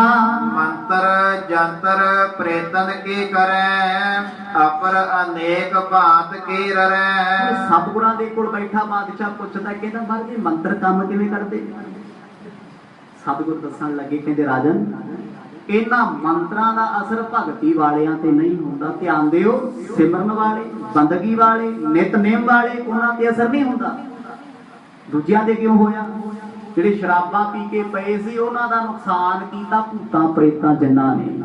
ਮੰਤਰ ਜੰਤਰ ਪ੍ਰੇਤਨ ਕੀ ਕਰੈ, ਅਪਰ ਅਨੇਕ ਭਾਂਤ ਕੀ ਰਰੈ। ਸਤਿਗੁਰਾਂ ਦੇ ਕੋਲ ਬੈਠਾ ਬਾਦਸ਼ਾਹ ਪੁੱਛਦਾ, ਕਹਿੰਦਾ ਮਰਜੀ ਮੰਤਰ ਕੰਮ ਕਿਵੇਂ ਕਰਦੇ। ਸਤਿਗੁਰ ਦੱਸਣ ਲੱਗੇ, ਕਹਿੰਦੇ ਰਾਜਨ ਇਹਨਾਂ ਮੰਤਰਾਂ ਦਾ ਅਸਰ ਭਗਤੀ ਵਾਲਿਆਂ ਤੇ ਨਹੀਂ ਹੁੰਦਾ। ਧਿਆਨ ਦਿਓ, ਸਿਮਰਨ ਵਾਲੇ, ਬੰਦਗੀ ਵਾਲੇ, ਨਿਤਨੇਮ ਵਾਲੇ, ਉਹਨਾਂ ਤੇ ਅਸਰ ਨਹੀਂ ਹੁੰਦਾ। ਦੂਜਿਆਂ ਦੇ ਕਿਉਂ ਹੋਇਆ? ਜਿਹੜੇ ਸ਼ਰਾਬਾਂ ਪੀ ਕੇ ਪਏ ਸੀ ਉਹਨਾਂ ਦਾ ਨੁਕਸਾਨ ਕੀਤਾ ਭੂਤਾਂ ਪ੍ਰੇਤਾਂ ਜਿਨ੍ਹਾਂ ਨੇ।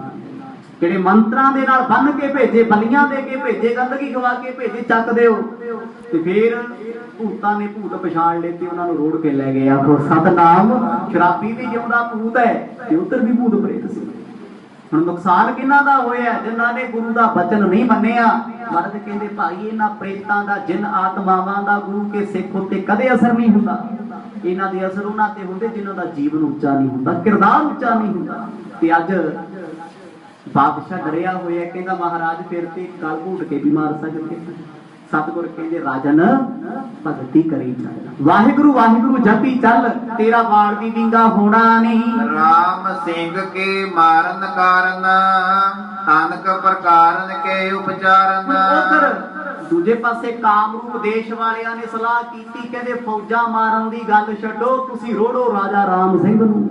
ਜਿਹੜੇ ਮੰਤਰਾਂ ਦੇ ਨਾਲ ਬੰਨ ਕੇ ਭੇਜੇ, ਬਲੀਆਂ ਦੇ ਕੇ ਭੇਜੇ, ਗੰਦਗੀ ਖਵਾ ਕੇ ਭੇਜੇ, ਚੱਕ ਦਿਓ ਤੇ ਫੇਰ ਭੂਤਾਂ ਨੇ ਭੂਤ ਪਛਾਣ ਲਏ ਤੇ ਉਹਨਾਂ ਨੂੰ ਰੋੜ ਕੇ ਲੈ ਗਏ। ਆਖੋ ਸਤਨਾਮ। ਸ਼ਰਾਬੀ ਵੀ ਜਿਉਂਦਾ ਭੂਤ ਹੈ ਤੇ ਉੱਧਰ ਵੀ ਭੂਤ ਪ੍ਰੇਤ ਸੀ। ਹੁਣ ਨੁਕਸਾਨ ਕਿਹਨਾਂ ਦਾ ਹੋਇਆ? ਜਿਨ੍ਹਾਂ ਨੇ ਗੁਰੂ ਦਾ ਬਚਨ ਨਹੀਂ ਮੰਨਿਆ। ਮਹਾਰਾਜ ਕਹਿੰਦੇ ਭਾਈ ਇਹਨਾਂ ਪ੍ਰੇਤਾਂ ਦਾ, ਜਿਨ ਆਤਮਾਵਾਂ ਦਾ ਗੁਰੂ ਕੇ ਸਿੱਖ ਉੱਤੇ ਕਦੇ ਅਸਰ ਨਹੀਂ ਹੁੰਦਾ। ਇਹਨਾਂ ਦੇ ਅਸਰ ਉਹਨਾਂ ਤੇ ਹੁੰਦੇ ਜਿਨ੍ਹਾਂ ਦਾ ਜੀਵਨ ਉੱਚਾ ਨਹੀਂ ਹੁੰਦਾ, ਕਿਰਦਾਰ ਉੱਚਾ ਨਹੀਂ ਹੁੰਦਾ। ਤੇ ਅੱਜ ਬਾਦਸ਼ਾਹ ਡਰਿਆ ਹੋਇਆ, ਕਹਿੰਦਾ ਮਹਾਰਾਜ ਫਿਰ ਤੇ ਗਲ ਘੁੱਟ ਕੇ ਵੀ ਮਾਰ ਸਕਦੇ। ਸਤਿਗੁਰ ਕਹਿੰਦੇ ਰਾਜਨ ਭਗਤੀ ਕਰੀ ਚੱਲ, ਵਾਹਿਗੁਰੂ ਵਾਹਿਗੁਰੂ ਜਪੀ ਚੱਲ, ਤੇਰਾ ਵਾਲ ਵੀ ਵਿੰਗਾ ਹੋਣਾ ਨਹੀਂ। ਰਾਮ ਸਿੰਘ ਕੇ ਮਾਰਨ ਕਾਰਨ, ਅਨਕ ਪ੍ਰਕਾਰਨ ਕੇ ਉਪਚਾਰਨ। ਉਧਰ ਦੂਜੇ ਪਾਸੇ ਕਾਮਰੂਪ ਦੇਸ਼ ਵਾਲਿਆਂ ਨੇ ਸਲਾਹ ਕੀਤੀ, ਕਹਿੰਦੇ ਫੌਜਾਂ ਮਾਰਨ ਦੀ ਗੱਲ ਛੱਡੋ, ਤੁਸੀਂ ਰੋੜੋ ਰਾਜਾ ਰਾਮ ਸਿੰਘ ਨੂੰ।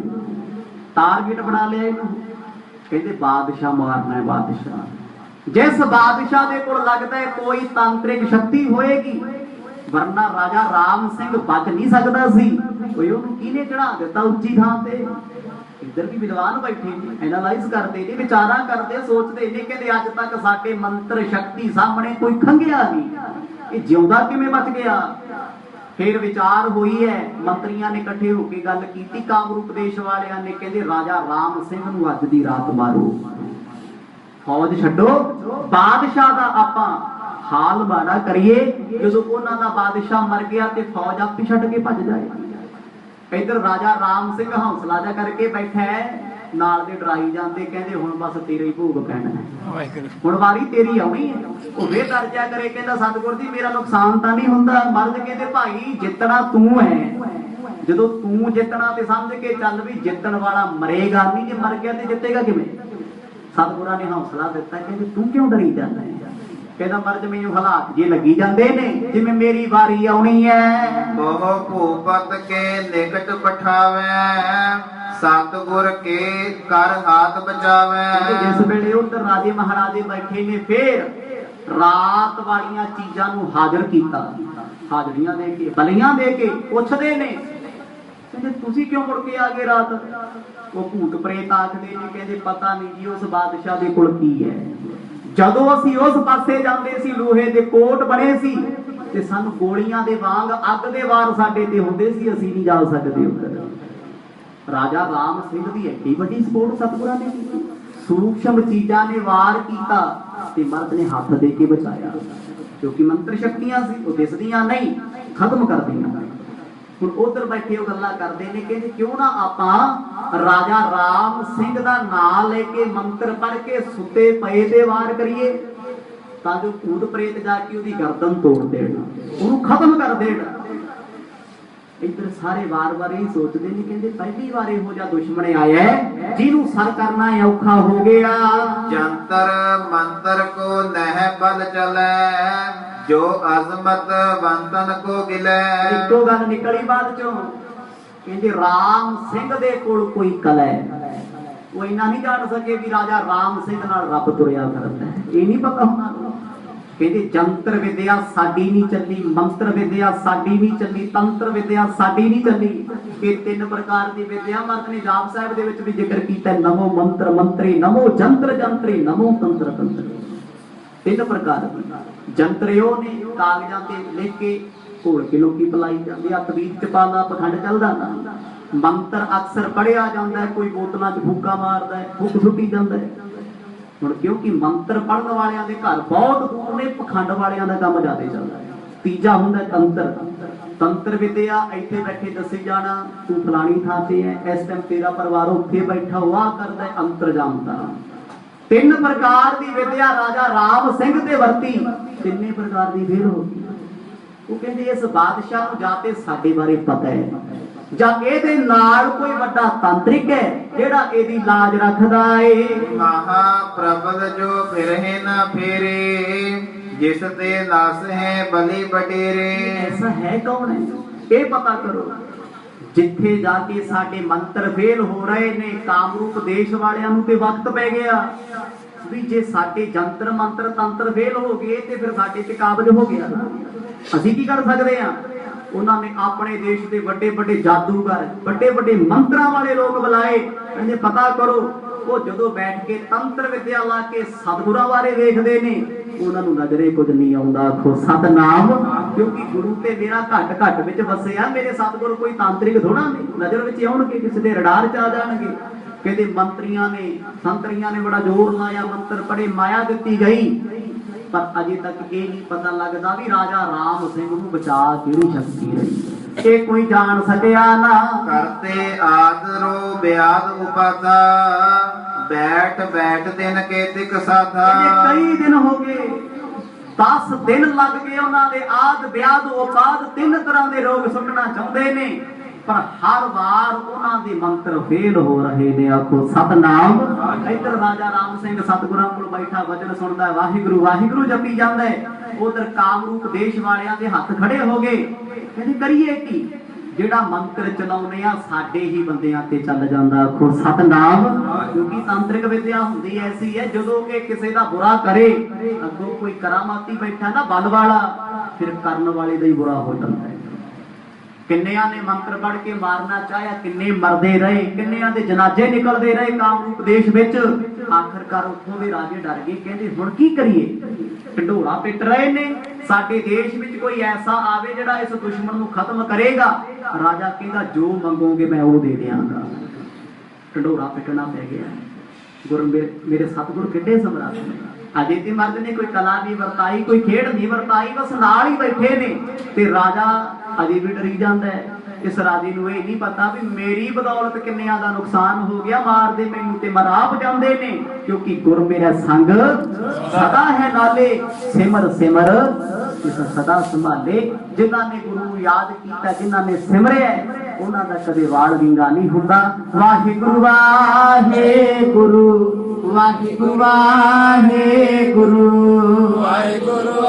ਟਾਰਗੇਟ ਬਣਾ ਲਿਆ ਇਹਨੂੰ, ਕਹਿੰਦੇ ਬਾਦਸ਼ਾਹ ਮਾਰਨਾ ਹੈ। ਬਾਦਸ਼ਾਹ ਜਿਸ ਬਾਦਸ਼ਾਹ ਦੇ ਕੋਲ ਲੱਗਦਾ ਹੈ ਕੋਈ ਤਾਂਤਰਿਕ ਸ਼ਕਤੀ ਹੋਏਗੀ, ਵਰਨਾ ਰਾਜਾ ਰਾਮ ਸਿੰਘ ਬਚ ਨਹੀਂ ਸਕਦਾ ਸੀ। ਕੋਈ ਉਹਨੂੰ ਕਿਹਨੇ ਚੜਾ ਦਿੱਤਾ ਉੱਚੀ ਥਾਂ ਤੇ। ਇੱਧਰ ਵੀ ਵਿਦਵਾਨ ਬੈਠੇ ਨੇ, ਐਨਾਲਾਈਜ਼ ਕਰਦੇ ਨੇ, ਵਿਚਾਰਾਂ ਕਰਦੇ, ਸੋਚਦੇ ਨੇ, ਕਹਿੰਦੇ ਅੱਜ ਤੱਕ ਸਾਡੇ ਮੰਤਰ ਸ਼ਕਤੀ ਸਾਹਮਣੇ ਕੋਈ ਖੰਗਿਆ ਨਹੀਂ, ਇਹ ਜਿਉਂਦਾ ਕਿਵੇਂ ਬਚ ਗਿਆ। ਫਿਰ ਵਿਚਾਰ ਹੋਈ ਹੈ, ਮੰਤਰੀਆਂ ਨੇ ਇਕੱਠੇ ਹੋ ਕੇ ਗੱਲ ਕੀਤੀ। ਕਾਮਰੂਪ ਦੇਸ਼ ਵਾਲਿਆਂ ਨੇ ਕਹਿੰਦੇ ਰਾਜਾ ਰਾਮ ਸਿੰਘ ਨੂੰ ਅੱਜ ਦੀ ਰਾਤ ਮਾਰੋ, ਫੌਜ ਛੱਡੋ, ਬਾਦਸ਼ਾਹ ਦਾ ਆਪਾਂ ਹਾਲ ਮਾੜਾ ਕਰੀਏ। ਜਦੋਂ ਉਹਨਾਂ ਦਾ ਬਾਦਸ਼ਾਹ ਮਰ ਗਿਆ ਤੇ ਫੌਜ ਆਪੇ ਛੱਡ ਕੇ ਭੱਜ ਜਾਏ। ਇੱਧਰ ਰਾਜਾ ਰਾਮ ਸਿੰਘ ਹੌਸਲਾ ਜਾ ਕਰਕੇ ਬੈਠਾ ਹੈ, ਨਾਲ ਦੇ ਡਰਾਈ ਜਾਂਦੇ, ਕਹਿੰਦੇ ਹੁਣ ਬਸ ਤੇਰਾ ਹੀ ਭੋਗ ਪੈਣਾ ਹੈ, ਹੁਣ ਵਾਰੀ ਤੇਰੀ ਆਉਣੀ ਹੈ। ਉਹ ਵੇ ਦਰਜਾ ਕਰੇ, ਕਹਿੰਦਾ ਸਤਿਗੁਰ ਜੀ ਮੇਰਾ ਨੁਕਸਾਨ ਤਾਂ ਨਹੀਂ ਹੁੰਦਾ। ਮਰਦ ਕਹਿੰਦੇ ਭਾਈ ਜਿੱਤਣਾ ਤੂੰ ਹੈ, ਜਦੋਂ ਤੂੰ ਜਿੱਤਣਾ ਤੇ ਸਮਝ ਕੇ ਚੱਲ ਵੀ ਜਿੱਤਣ ਵਾਲਾ ਮਰੇਗਾ ਨਹੀਂ, ਜੇ ਮਰ ਗਿਆ ਤੇ ਜਿੱਤੇਗਾ ਕਿਵੇਂ। ਸਤਿਗੁਰਾਂ ਨੇ ਹੌਸਲਾ ਦਿੱਤਾ, ਕਹਿੰਦੇ ਤੂੰ ਕਿਉਂ ਡਰੀ ਜਾਂਦਾ ਹੈ। ਕਹਿੰਦਾ ਮਰਦ ਮੈਨੂੰ ਹਾਲਾਤ ਜੇ ਲੱਗੀ ਜਾਂਦੇ ਨੇ ਜਿਵੇਂ ਮੇਰੀ ਵਾਰੀ ਆਉਣੀ ਹੈ। ਉਹ ਭੂਪਤ ਕੇ ਨਿਕਟ ਪਠਾਵੇ, ਸਤਿਗੁਰ ਕੇ ਕਰ ਹਾਥ ਬਚਾਵੇ। ਜਿਸ ਵੇਲੇ ਉਧਰ ਰਾਜੇ ਮਹਾਰਾਜੇ ਬੈਠੇ ਨੇ, ਫੇਰ ਰਾਤ ਵਾਲੀਆਂ ਚੀਜ਼ਾਂ ਨੂੰ ਹਾਜ਼ਰ ਕੀਤਾ, ਹਾਜ਼ਰੀਆਂ ਦੇ ਕੇ, ਬਲੀਆਂ ਦੇ ਕੇ ਪੁੱਛਦੇ ਨੇ, ਕਹਿੰਦੇ ਤੁਸੀਂ ਕਿਉਂ ਮੁੜ ਕੇ ਆ ਗਏ ਰਾਤ। ਉਹ ਭੂਤ ਪ੍ਰੇਤ ਆਖਦੇ ਨੇ, ਕਹਿੰਦੇ ਪਤਾ ਨਹੀਂ ਜੀ ਉਸ ਬਾਦਸ਼ਾਹ ਦੇ ਕੋਲ ਕੀ ਹੈ। ਜਦੋਂ ਅਸੀਂ ਉਸ ਪਾਸੇ ਜਾਂਦੇ ਸੀ ਲੋਹੇ ਦੇ ਕੋਟ ਬਣੇ ਸੀ ਤੇ ਸਾਨੂੰ ਗੋਲੀਆਂ ਦੇ ਵਾਂਗ ਅੱਗ ਦੇ ਵਾਰ ਸਾਡੇ ਤੇ ਹੁੰਦੇ ਸੀ, ਅਸੀਂ ਨਹੀਂ ਜਾ ਸਕਦੇ ਉੱਧਰ। ਰਾਜਾ ਰਾਮ ਸਿੰਘ ਦੀ ਐਡੀ ਵੱਡੀ ਸਪੋਰਟ ਸਤਿਗੁਰਾਂ ਨੇ ਕੀਤੀ, ਸੂਖਸ਼ਮ ਚੀਜ਼ਾਂ ਨੇ ਵਾਰ ਕੀਤਾ ਤੇ ਮਰਦ ਨੇ ਹੱਥ ਦੇ ਕੇ ਬਚਾਇਆ, ਕਿਉਂਕਿ ਮੰਤਰ ਸ਼ਕਤੀਆਂ ਸੀ, ਉਹ ਦਿਸਦੀਆਂ ਨਹੀਂ, ਖਤਮ ਕਰ ਦਿੰਦੀਆਂ। ਹੁਣ ਉਧਰ ਬੈਠੇ ਉਹ ਗੱਲਾਂ ਕਰਦੇ ਨੇ, ਕਹਿੰਦੇ ਕਿਉਂ ਨਾ ਆਪਾਂ ਰਾਜਾ ਰਾਮ ਸਿੰਘ ਦਾ ਨਾਮ ਲੈ ਕੇ ਮੰਤਰ ਪੜ੍ਹ ਕੇ ਸੁੱਤੇ ਪਏ ਤੇ ਵਾਰ ਕਰੀਏ ਤਾਂ ਜੋ ਭੂਤ ਪ੍ਰੇਤ ਜਾ ਕੇ ਉਹਦੀ ਗਰਦਨ ਤੋੜ ਦੇਣ, ਉਹਨੂੰ ਖਤਮ ਕਰ ਦੇਣ। ਇੱਧਰ ਸਾਰੇ ਵਾਰ-ਵਾਰ ਇਹ ਸੋਚਦੇ ਨੇ, ਕਹਿੰਦੇ ਪਹਿਲੀ ਵਾਰ ਇਹੋ ਜਿਹਾ ਦੁਸ਼ਮਣ ਆਇਆ ਜਿਹਨੂੰ ਸਰ ਕਰਨਾ ਔਖਾ ਹੋ ਗਿਆ। ਜੰਤਰ ਮੰਤਰ ਕੋ ਨਹਿ ਬਲ ਚਲੈ, ਜੋ ਅਜ਼ਮਤ ਵੰਤਨ ਕੋ ਗਿਲੈ। ਇੱਕੋ ਗੱਲ ਨਿਕਲੀ ਬਾਅਦ ਚੋਂ, ਕਹਿੰਦੇ ਰਾਮ ਸਿੰਘ ਦੇ ਕੋਲ ਕੋਈ ਕਲਾ ਹੈ। ਉਹ ਇੰਨਾ ਨਹੀਂ ਜਾਣ ਸਕੇ ਵੀ ਰਾਜਾ ਰਾਮ ਸਿੰਘ ਨਾਲ ਰੱਬ ਤੁਰਿਆ ਕਰਦਾ ਹੈ, ਇਹ ਨਹੀਂ ਪਤਾ ਉਹਨਾਂ ਨੂੰ। ਕਹਿੰਦੇ ਜੰਤਰ ਵਿਦਿਆ ਸਾਡੀ ਨਹੀਂ ਚੱਲੀ, ਮੰਤਰ ਵਿਦਿਆ ਸਾਡੀ ਨਹੀਂ ਚੱਲੀ, ਤੰਤਰ ਵਿਦਿਆ ਸਾਡੀ ਨਹੀਂ ਚੱਲੀ। ਇਹ ਤਿੰਨ ਪ੍ਰਕਾਰ ਦੀ ਵਿਦਿਆ ਮਹਾਰਾਜ ਨੇ ਜਾਪ ਸਾਹਿਬ ਦੇ ਵਿੱਚ ਵੀ ਜ਼ਿਕਰ ਕੀਤਾ, ਨਮੋ ਮੰਤਰ ਮੰਤਰੀ, ਨਮੋ ਜੰਤਰ ਜੰਤਰੀ, ਨਮੋ ਤੰਤਰ ਤੰਤਰੀ। ਤਿੰਨ ਪ੍ਰਕਾਰ ਦੀ ਜੰਤਰ ਉਹ ਨੇ ਕਾਗਜ਼ਾਂ ਤੇ ਲਿਖ ਕੇ ਘੋਲ ਕੇ ਲੋਕੀ ਪਲਾਈ ਜਾਂਦੇ ਆ, ਤਵੀਤ ਚ ਪਾਉਂਦਾ ਪਖੰਡ ਚੱਲਦਾ ਨਾ। ਮੰਤਰ ਅਕਸਰ ਪੜਿਆ ਜਾਂਦਾ, ਕੋਈ ਬੋਤਲਾਂ ਚ ਫੂਕਾ ਮਾਰਦਾ ਹੈ, ਫੁੱਕ ਸੁੱਟੀ ਜਾਂਦਾ ਹੈ। ਹੁਣ ਕਿਉਂਕਿ ਮੰਤਰ ਪੜਨ ਵਾਲਿਆਂ ਦੇ ਘਰ ਬਹੁਤ ਦੂਰ ਨੇ, ਪਖੰਡ ਵਾਲਿਆਂ ਦਾ ਕੰਮ ਜ਼ਿਆਦਾ ਚੱਲਦਾ ਹੈ। ਤੀਜਾ ਹੁੰਦਾ ਤੰਤਰ। ਤੰਤਰ ਵਿਦਿਆ ਇੱਥੇ ਬੈਠੇ ਦੱਸੀ ਜਾਣਾ, ਤੂੰ ਫਲਾਣੀ ਥਾਂ ਤੇ ਹੈ, ਇਸ ਟਾਈਮ ਤੇਰਾ ਪਰਿਵਾਰ ਉੱਥੇ ਬੈਠਾ ਹੋਆ ਕਰਦਾ ਹੈ, ਅੰਤਰਜਾਮਤਾ। ਤਿੰਨ ਪ੍ਰਕਾਰ ਦੀ ਵਿਦਿਆ ਰਾਜਾ ਰਾਮ ਸਿੰਘ ਤੇ ਵਰਤੀ, ਤਿੰਨੇ ਪ੍ਰਕਾਰ ਦੀ ਫੇਲ ਹੋ ਗਈ। ਉਹ ਕਹਿੰਦੇ ਇਸ ਬਾਦਸ਼ਾਹ ਨੂੰ ਜਾਂ ਤੇ ਸਾਡੇ ਬਾਰੇ ਪਤਾ ਹੈ, ਜਾਂ ਇਹਦੇ ਨਾਲ ਕੋਈ ਵੱਡਾ ਤਾਂਤਰਿਕ ਹੈ ਜਿਹੜਾ ਇਹਦੀ ਲਾਜ ਰੱਖਦਾ ਏ। ਮਹਾ ਪ੍ਰਬਲ ਜੋ ਫਿਰਹਿ ਨਾ ਫੇਰੇ, ਜਿਸ ਤੇ ਨਸ ਹੈ ਬਲੀ ਬਟੇਰੇ। ਐਸਾ ਹੈ ਕੌਣ ਹੈ, ਇਹ ਪਤਾ ਕਰੋ। ਜਿੱਥੇ ਜਾ ਕੇ ਸਾਡੇ ਮੰਤਰ ਫੇਲ ਹੋ ਰਹੇ ਨੇ, ਕਾਮਰੂਪ ਦੇਸ਼ ਵਾਲਿਆਂ ਨੂੰ ਤੇ ਵਕਤ ਪੈ ਗਿਆ ਵੀ ਜੇ ਸਾਡੇ ਜੰਤਰ ਮੰਤਰ ਤੰਤਰ ਫੇਲ ਹੋ ਗਏ ਤੇ ਫਿਰ ਸਾਡੇ ਤੇ ਕਾਬਜ ਹੋ ਗਿਆ ਨਾ, ਅਸੀਂ ਕੀ ਕਰ ਸਕਦੇ ਆ। ਉਹਨਾਂ ਨੇ ਆਪਣੇ ਦੇਸ਼ ਦੇ ਵੱਡੇ ਵੱਡੇ ਜਾਦੂਗਰ, ਵੱਡੇ ਵੱਡੇ ਮੰਤਰਾਂ ਵਾਲੇ ਲੋਕ ਬੁਲਾਏ, ਕਹਿੰਦੇ ਪਤਾ ਕਰੋ। ਉਹ ਜਦੋਂ ਬੈਠ ਕੇ ਤੰਤਰ ਵਿਦਿਆ ਲਾ ਕੇ ਸਤਿਗੁਰਾਂ ਬਾਰੇ ਵੇਖਦੇ ਨੇ, ਉਹਨਾਂ ਨੂੰ ਨਜ਼ਰੇ ਕੁਝ ਨਹੀਂ ਆਉਂਦਾ। ਆਖੋ ਸਤਨਾਮ, ਕਿਉਂਕਿ ਗੁਰੂ ਤੇ ਮੇਰਾ ਘੱਟ ਘੱਟ ਵਿੱਚ ਵਸਿਆ, ਮੇਰੇ ਸਤਿਗੁਰ ਕੋਈ ਤਾਂਤਰਿਕ ਥੋੜਾ ਨਹੀਂ, ਨਜ਼ਰ ਵਿੱਚ ਆਉਣਗੇ, ਕਿਸੇ ਦੇ ਰਡਾਰ ਚ ਆ ਜਾਣਗੇ। ਕਹਿੰਦੇ ਮੰਤਰੀਆਂ ਨੇ ਸੰਤਰੀਆਂ ਨੇ ਬੜਾ ਜ਼ੋਰ ਲਾਇਆ, ਮੰਤਰ ਪੜੇ, ਮਾਇਆ ਦਿੱਤੀ ਗਈ, ਪਰ ਅਜੇ ਤੱਕ ਇਹ ਨਹੀਂ ਪਤਾ ਲੱਗਦਾ ਵੀ ਰਾਜਾ ਰਾਮ ਸਿੰਘ ਨੂੰ ਬਚਾ ਕਿਹੜੀ ਸ਼ਕਤੀ ਰਹੀ। ਇਹ ਕੋਈ ਜਾਣ ਸਕਿਆ ਨਾ। ਕਰਤੇ ਆਦਰੋ ਬਿਆਦ ਉਪਾਦਾ, ਬੈਠ ਬੈਠ ਦਿਨ ਕੇ ਤਿਕ ਸਾਧਾ। ਕਈ ਦਿਨ ਹੋ ਗਏ, 10 ਦਿਨ ਲੱਗ ਗਏ ਉਹਨਾਂ ਦੇ ਆਦ ਵਿਆਦ ਉਪਾਦ, ਤਿੰਨ ਤਰ੍ਹਾਂ ਦੇ ਰੋਗ ਸੁੱਟਣਾ ਚਾਹੁੰਦੇ ਨੇ, ਪਰ ਹਰ ਵਾਰ ਉਹਨਾਂ ਦੇ ਮੰਤਰ ਫੇਲ ਹੋ ਰਹੇ ਨੇ। ਆਖੋ ਸਤਨਾਮ। ਇੱਧਰ ਰਾਜਾ ਰਾਮ ਸਿੰਘ ਸਤਿਗੁਰਾਂ ਕੋਲ ਬੈਠਾ ਵਚਨ ਸੁਣਦਾ, ਵਾਹਿਗੁਰੂ ਵਾਹਿਗੁਰੂ ਜਪੀ ਜਾਂਦਾ। ਉਧਰ ਕਾਮਰੂਪ ਦੇਸ਼ ਵਾਲਿਆਂ ਦੇ ਹੱਥ ਖੜੇ ਹੋ ਗਏ, ਕਹਿੰਦੇ ਕਰੀਏ ਕੀ, ਜਿਹੜਾ ਮੰਤਰ ਚਲਾਉਨੇ ਆ ਸਾਡੇ ਹੀ ਬੰਦਿਆਂ ਤੇ ਚੱਲ ਜਾਂਦਾ। ਆਖੋ ਸਤਨਾਮ। ਕਿਉਂਕਿ ਤਾਂਤਰਿਕ ਵਿਦਿਆ ਹੁੰਦੀ ਐਸੀ ਹੈ, ਜਦੋਂ ਕਿ ਕਿਸੇ ਦਾ ਬੁਰਾ ਕਰੇ, ਅੱਗੋਂ ਕੋਈ ਕਰਾਮਾਤੀ ਬੈਠਾ ਨਾ ਬਲ ਵਾਲਾ, ਫਿਰ ਕਰਨ ਵਾਲੇ ਦਾ ਹੀ ਬੁਰਾ ਹੋ ਜਾਂਦਾ ਹੈ। ਕਿੰਨਿਆਂ ਨੇ ਮੰਤਰ ਪੜ੍ਹ ਕੇ ਮਾਰਨਾ ਚਾਹਿਆ, ਕਿੰਨੇ ਮਰਦੇ ਰਹੇ, ਕਿੰਨਿਆਂ ਦੇ ਜਨਾਜ਼ੇ ਨਿਕਲਦੇ ਰਹੇ ਕਾਮਰੂਪ ਦੇਸ਼ ਵਿੱਚ। ਆਖਰਕਾਰ ਉੱਥੋਂ ਦੇ ਰਾਜੇ ਡਰ ਗਏ, ਕਹਿੰਦੇ ਹੁਣ ਕੀ ਕਰੀਏ, ਢੰਡੋਰਾ ਪਿੱਟ ਰਹੇ ਨੇ, ਸਾਡੇ ਦੇਸ਼ ਵਿੱਚ ਕੋਈ ਐਸਾ ਆਵੇ ਜਿਹੜਾ ਇਸ ਦੁਸ਼ਮਣ ਨੂੰ ਖਤਮ ਕਰੇਗਾ। ਰਾਜਾ ਕਹਿੰਦਾ ਜੋ ਮੰਗੋਗੇ ਮੈਂ ਉਹ ਦੇ ਦਿਆਂਗਾ। ਢੰਡੋਰਾ ਪਿੱਟਣਾ ਪੈ ਗਿਆ। ਗੁਰੂ ਮੇਰੇ ਸਤਿਗੁਰ ਕਿੱਡੇ ਸਮਰੱਥ ਨੇ, ਅਜੇ ਤੇ ਮਰਦ ਨੇ ਕੋਈ ਕਲਾ ਨਹੀਂ ਵਰਤਾਈ, ਕੋਈ ਖੇਡ ਨਹੀਂ ਵਰਤਾਈ, ਬਸ ਨਾਲ ਹੀ ਬੈਠੇ ਨੇ। ਤੇ ਰਾਜਾ ਅਜੇ ਵੀ ਡਰੀ ਜਾਂਦਾ ਹੈ। ਇਸ ਰਾਜੇ ਨੂੰ ਇਹ ਨਹੀਂ ਪਤਾ ਵੀ ਮੇਰੀ ਬਦੌਲਤ ਕਿੰਨਿਆਂ ਦਾ ਨੁਕਸਾਨ ਹੋ ਗਿਆ, ਮਾਰਦੇ ਮੈਨੂੰ ਤੇ ਮਰਾਪ ਜਾਂਦੇ ਨੇ। ਕਿਉਂਕਿ ਗੁਰ ਮੇਰਾ ਸੰਗ ਸਦਾ ਹੈ ਨਾਲੇ, ਸਿਮਰ ਸਿਮਰ ਇਸ ਸਦਾ ਸੰਭਾਲੇ। ਜਿਨ੍ਹਾਂ ਨੇ ਗੁਰੂ ਨੂੰ ਯਾਦ ਕੀਤਾ, ਜਿਨ੍ਹਾਂ ਨੇ ਸਿਮਰਿਆ, ਉਹਨਾਂ ਦਾ ਕਦੇ ਵਾਲ ਵਿੰਗਾ ਨਹੀਂ ਹੁੰਦਾ। ਵਾਹਿਗੁਰੂ ਵਾਹਿਗੁਰੂ ਵਾਹਿਗੁਰੂ ਵਾਹਿਗੁਰੂ ਵਾਹਿਗੁਰੂ ਵਾਹਿਗੁਰੂ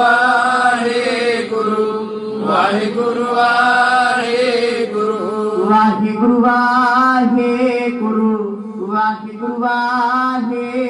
ਵਾਹਿਗੁਰੂ ਵਾਹਿਗੁਰੂ ਵਾਹਿਗੁਰੂ ਵਾਹਿਗੁਰੂ ਵਾਹਿਗੁਰੂ ਵਾਹਿਗੁਰੂ